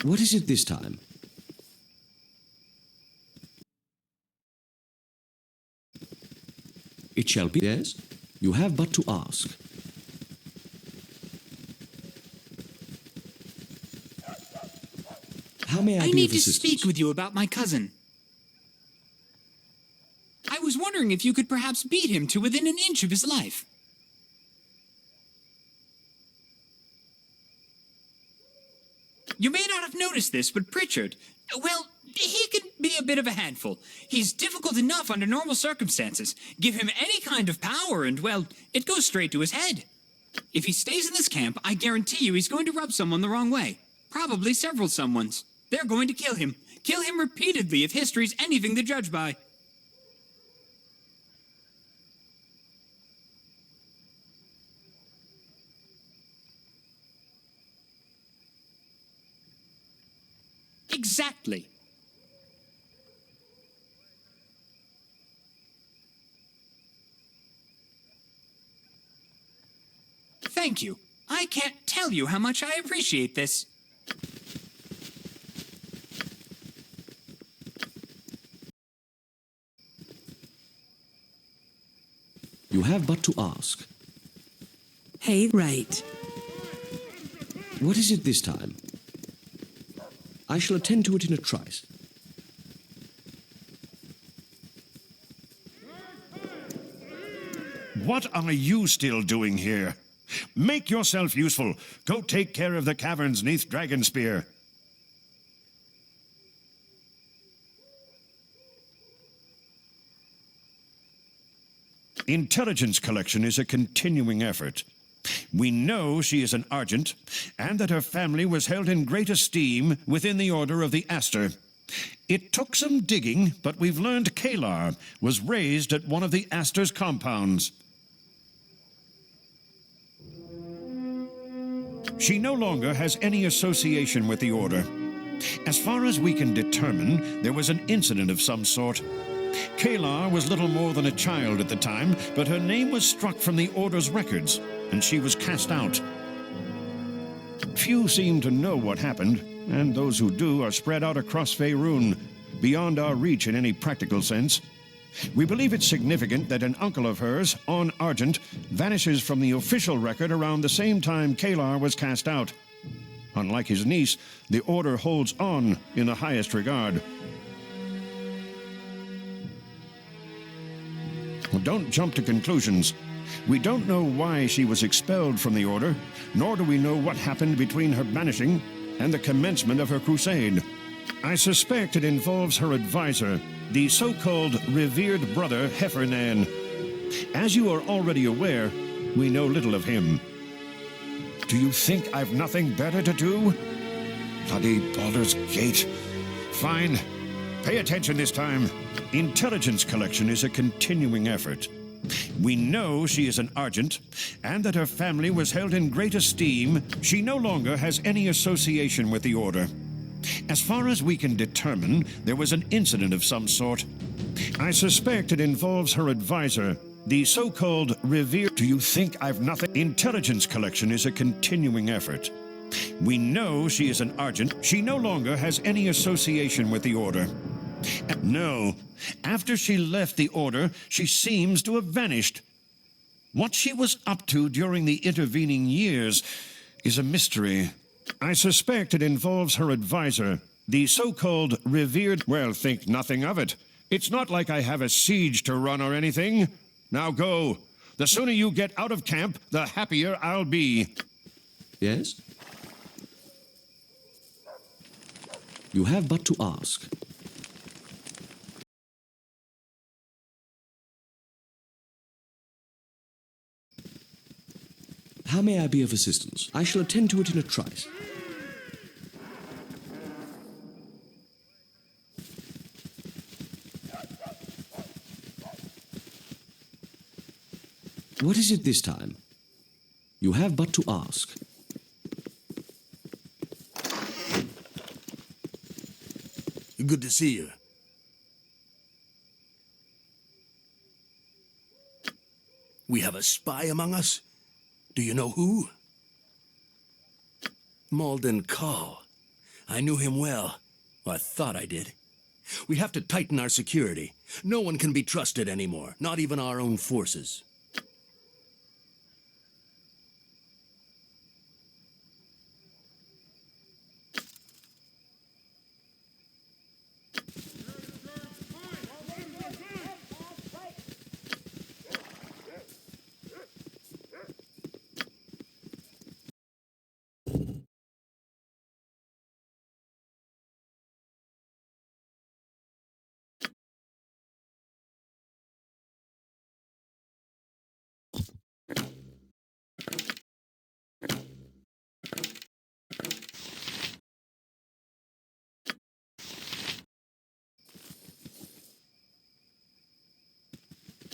What is it this time? It shall be. Yes, you have but to ask. How may I be need of to assistance? speak with you about my cousin. I was wondering if you could perhaps beat him to within an inch of his life. You may not have noticed this, but Pritchard, well, he can be a bit of a handful. He's difficult enough under normal circumstances. Give him any kind of power and, well, it goes straight to his head. If he stays in this camp, I guarantee you he's going to rub someone the wrong way. Probably several someones. They're going to kill him. Kill him repeatedly if history's anything to judge by. Exactly. Thank you. I can't tell you how much I appreciate this. You have but to ask. Hey, right. What is it this time? I shall attend to it in a trice. What are you still doing here? Make yourself useful. Go take care of the caverns neath Dragonspear. Intelligence collection is a continuing effort. We know she is an Argent, and that her family was held in great esteem within the Order of the Aster. It took some digging, but we've learned Kalar was raised at one of the Aster's compounds. She no longer has any association with the Order. As far as we can determine, there was an incident of some sort. Kalar was little more than a child at the time, but her name was struck from the Order's records, and she was cast out. Few seem to know what happened, and those who do are spread out across Faerun, beyond our reach in any practical sense. We believe it's significant that an uncle of hers, On Argent, vanishes from the official record around the same time Kalar was cast out. Unlike his niece, the Order holds On in the highest regard. Well, don't jump to conclusions. We don't know why she was expelled from the Order, nor do we know what happened between her banishing and the commencement of her crusade. I suspect it involves her advisor, the so-called revered brother Heffernan. As you are already aware, we know little of him. Do you think I've nothing better to do? Bloody Baldur's Gate. Fine. Pay attention this time. Intelligence collection is a continuing effort. We know she is an Argent, and that her family was held in great esteem. She no longer has any association with the Order. As far as we can determine, there was an incident of some sort. I suspect it involves her advisor, the so-called revered... Do you think I've nothing? Intelligence collection is a continuing effort. We know she is an Argent. She no longer has any association with the Order. No. After she left the Order, she seems to have vanished. What she was up to during the intervening years is a mystery. I suspect it involves her advisor, the so-called revered... Well, think nothing of it. It's not like I have a siege to run or anything. Now go. The sooner you get out of camp, the happier I'll be. Yes? You have but to ask. How may I be of assistance? I shall attend to it in a trice. What is it this time? You have but to ask. Good to see you. We have a spy among us? Do you know who? Malden Call. I knew him well. Well, I thought I did. We have to tighten our security. No one can be trusted anymore, not even our own forces.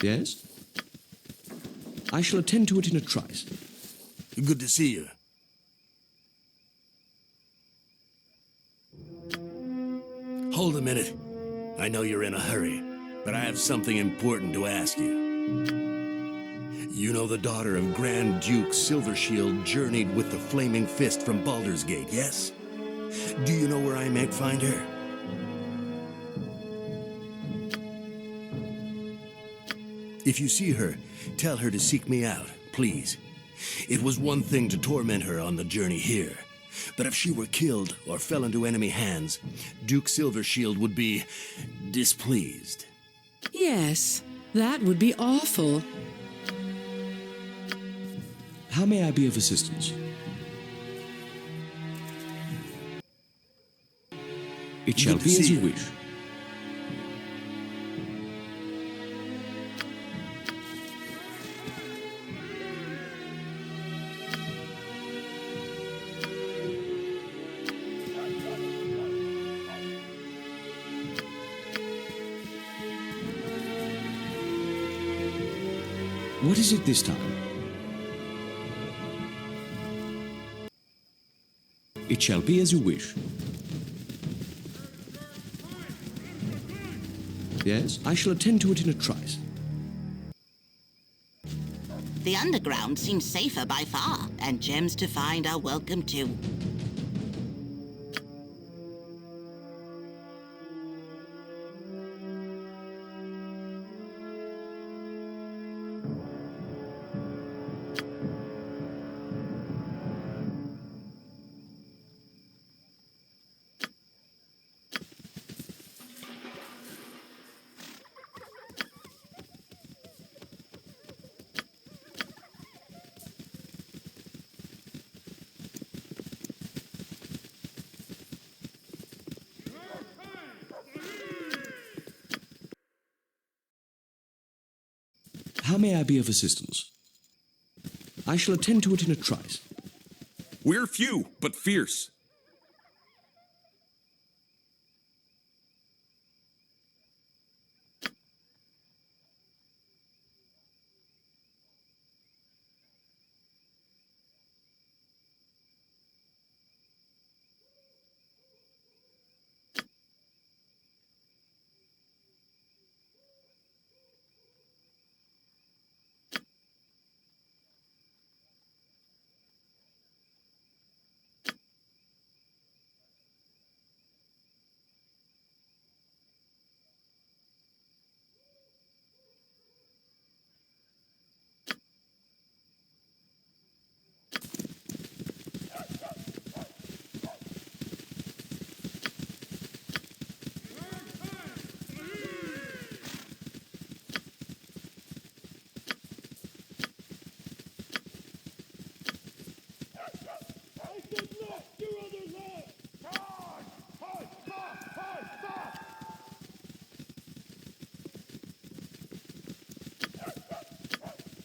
Yes? I shall attend to it in a trice. Good to see you. Hold a minute. I know you're in a hurry, but I have something important to ask you. You know the daughter of Grand Duke Silvershield journeyed with the Flaming Fist from Baldur's Gate, yes? Do you know where I might find her? If you see her, tell her to seek me out, please. It was one thing to torment her on the journey here, but if she were killed or fell into enemy hands, Duke Silvershield would be displeased. Yes, that would be awful. How may I be of assistance? It shall Good to be as see you you. wish. What is it this time? It shall be as you wish. Yes, I shall attend to it in a trice. The underground seems safer by far, and gems to find are welcome too. How may I be of assistance? I shall attend to it in a trice. We're few, but fierce.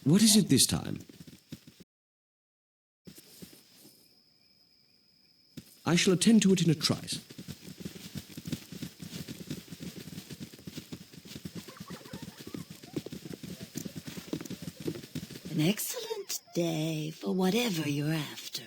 What is it this time? I shall attend to it in a trice. An excellent day for whatever you're after.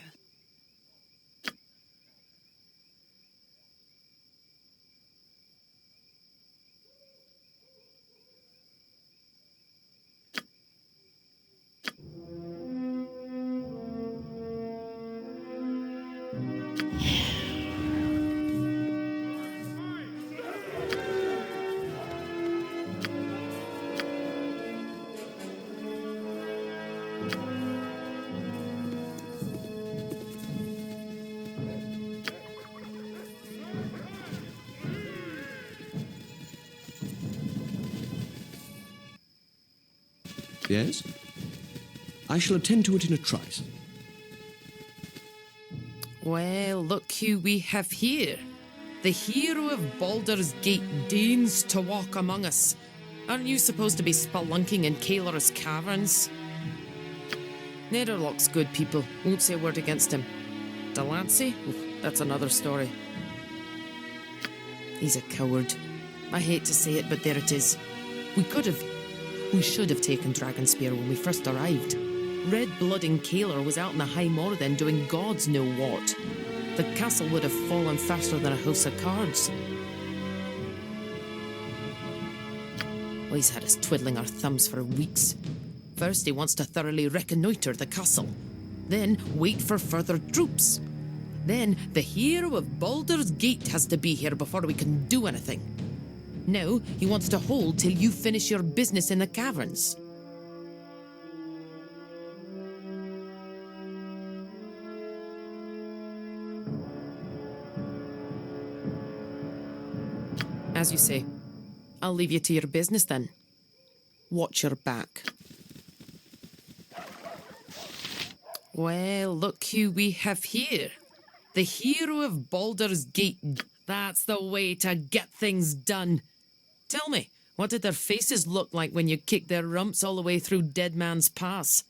Yes? I shall attend to it in a trice. Well, look who we have here. The hero of Baldur's Gate deigns to walk among us. Aren't you supposed to be spelunking in Kaeler's caverns? Nederlock's good people. Won't say a word against him. Delancey? Oof, that's another story. He's a coward. I hate to say it, but there it is. We should have taken Dragonspear when we first arrived. Red Blood in Kaeler was out in the High Moor then doing gods know what. The castle would have fallen faster than a house of cards. Well, he's had us twiddling our thumbs for weeks. First, he wants to thoroughly reconnoitre the castle. Then, wait for further troops. Then, the hero of Baldur's Gate has to be here before we can do anything. Now, he wants to hold till you finish your business in the caverns. As you say, I'll leave you to your business then. Watch your back. Well, look who we have here. The hero of Baldur's Gate. That's the way to get things done. Tell me, what did their faces look like when you kicked their rumps all the way through Dead Man's Pass?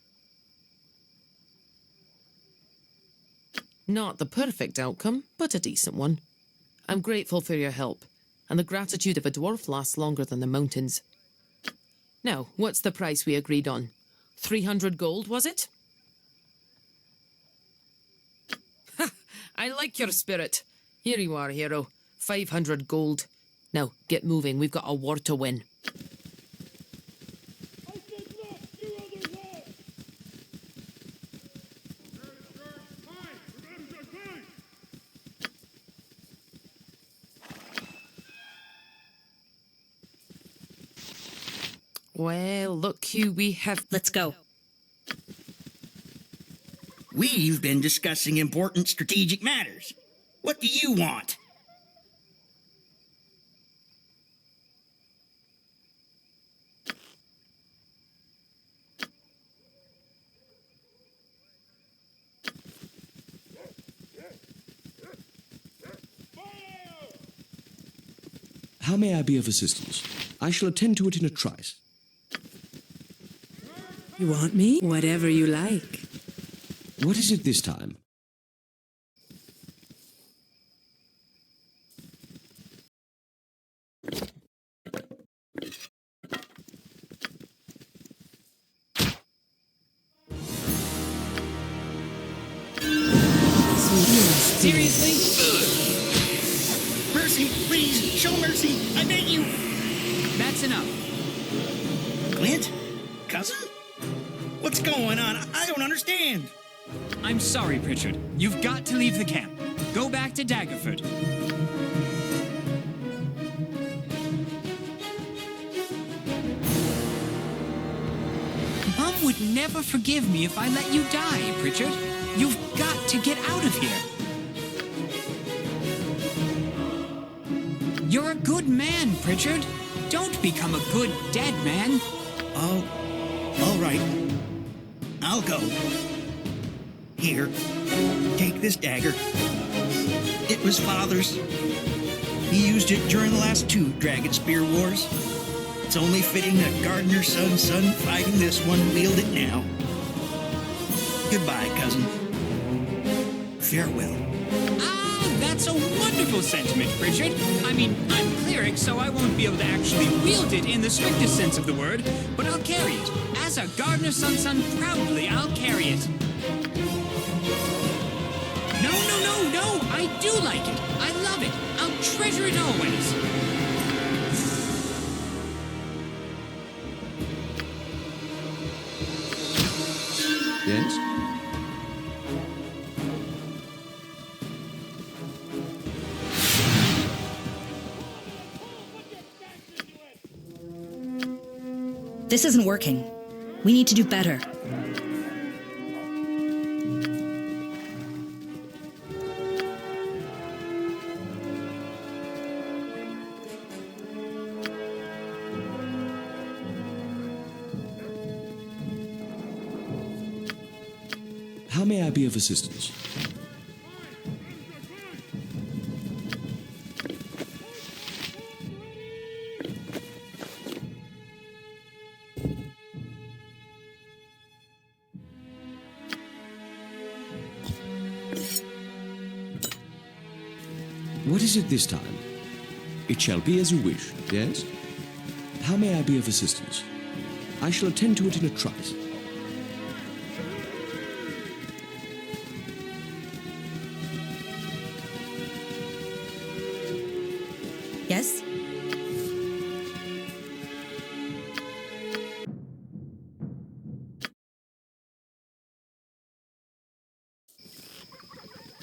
Not the perfect outcome, but a decent one. I'm grateful for your help, and the gratitude of a dwarf lasts longer than the mountains. Now, what's the price we agreed on? 300 gold, was it? Ha! I like your spirit. Here you are, hero. 500 gold. Now, get moving. We've got a war to win. Well, look who we have. Let's go. We've been discussing important strategic matters. What do you want? How may I be of assistance? I shall attend to it in a trice. You want me? Whatever you like. What is it this time? Seriously? Mercy, please, show mercy, I beg you. That's enough. Clint? Cousin? What's going on? I don't understand. I'm sorry, Pritchard. You've got to leave the camp. Go back to Daggerford. Mom would never forgive me if I let you die, Pritchard. You've got to get out of here. You're a good man, Pritchard. Don't become a good dead man. Oh, all right. I'll go. Here, take this dagger. It was Father's. He used it during the last 2 Dragonspear wars. It's only fitting that Gardener's son fighting this one wield it now. Goodbye, cousin. Farewell. Ah, that's a wonderful sentiment, Pritchard. I mean, I'm cleric, so I won't be able to actually wield it in the strictest sense of the word, but I'll carry it. As a Gardener's son, proudly I'll carry it. No, I do like it. I love it. I'll treasure it always. Yes? This isn't working. We need to do better. How may I be of assistance? What is it this time? It shall be as you wish, yes? How may I be of assistance? I shall attend to it in a trice. Yes?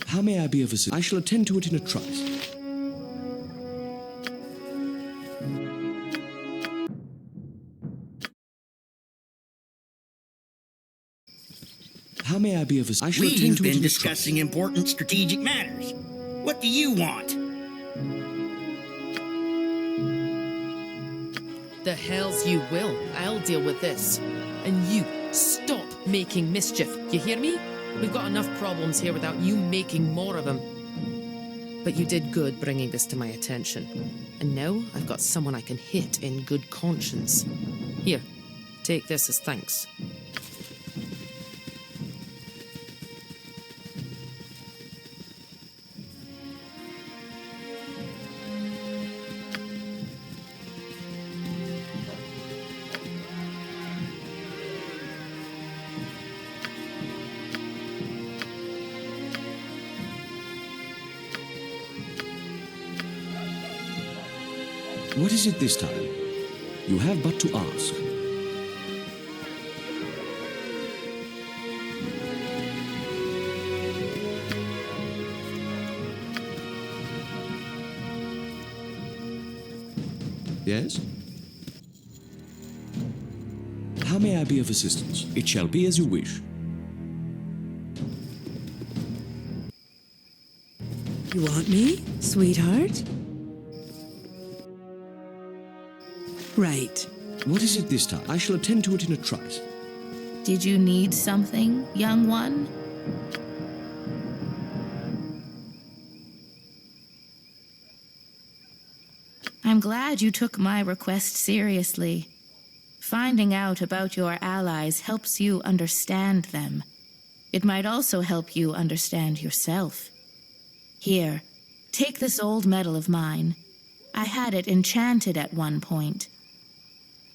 How may I be of assistance? I shall attend to it in a trice. How may I be of assistance? I shall attend We've to it been in a discussing important strategic matters. What do you want? The hells you will. I'll deal with this. And you, stop making mischief. You hear me? We've got enough problems here without you making more of them. But you did good bringing this to my attention. And now I've got someone I can hit in good conscience. Here, take this as thanks. What is it this time? You have but to ask. Yes? How may I be of assistance? It shall be as you wish. You want me, sweetheart? Right. What is it this time? I shall attend to it in a trice. Did you need something, young one? I'm glad you took my request seriously. Finding out about your allies helps you understand them. It might also help you understand yourself. Here, take this old medal of mine. I had it enchanted at one point.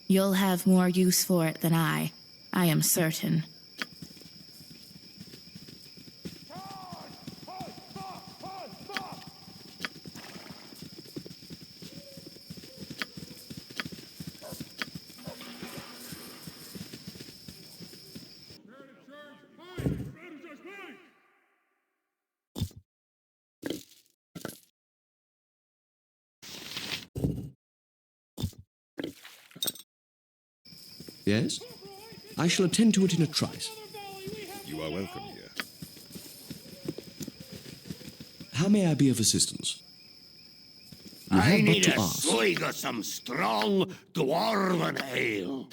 You'll have more use for it than I am certain. Yes? I shall attend to it in a trice. You are welcome here. How may I be of assistance? You I have but need to a ask. swig of some strong dwarven ale.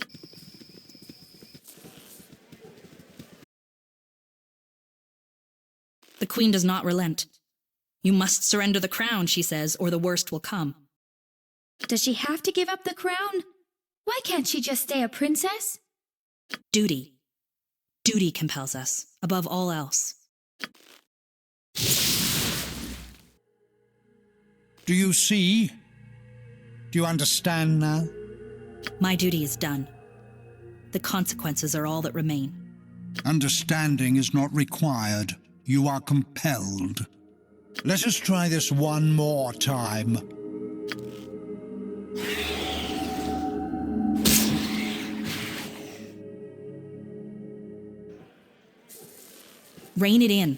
The queen does not relent. You must surrender the crown, she says, or the worst will come. Does she have to give up the crown? Why can't she just stay a princess? Duty. Duty compels us, above all else. Do you see? Do you understand now? My duty is done. The consequences are all that remain. Understanding is not required. You are compelled. Let us try this one more time. Rein it in.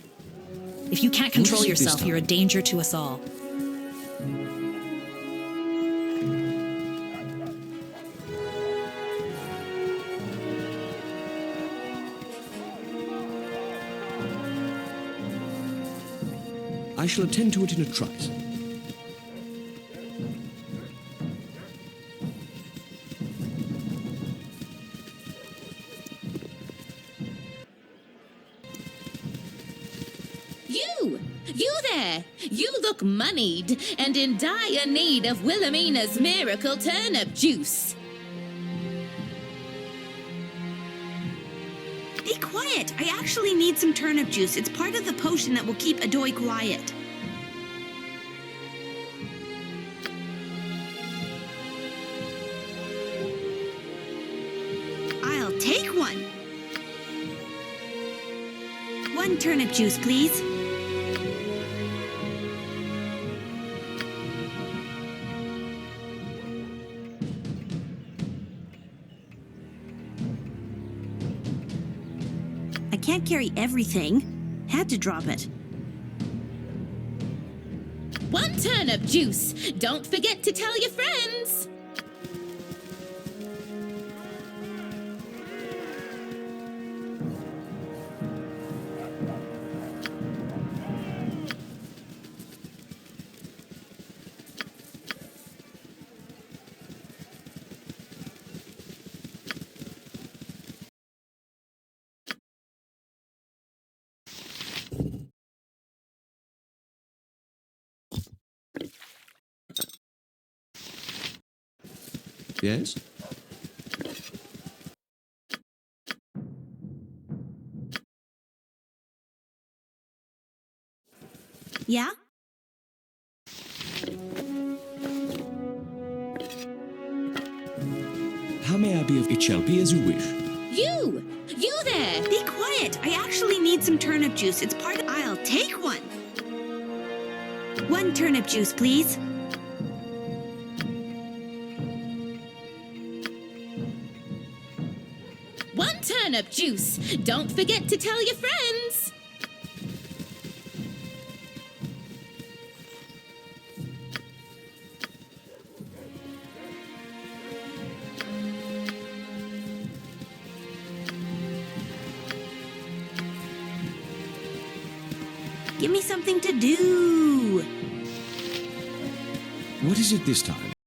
If you can't control What is it this yourself, time? you're a danger to us all. I shall attend to it in a trice. You there! You look moneyed and in dire need of Wilhelmina's miracle turnip juice. Be quiet! I actually need some turnip juice. It's part of the potion that will keep Adoy quiet. I'll take one. One turnip juice, please. I can't carry everything. Had to drop it. One turnip juice. Don't forget to tell your friends. Yes? Yeah? How may I be of it shall be as you wish. You! You there! Be quiet! I actually need some turnip juice. It's part of... I'll take one. One turnip juice, please. One turnip juice. Don't forget to tell your friends. Give me something to do. What is it this time?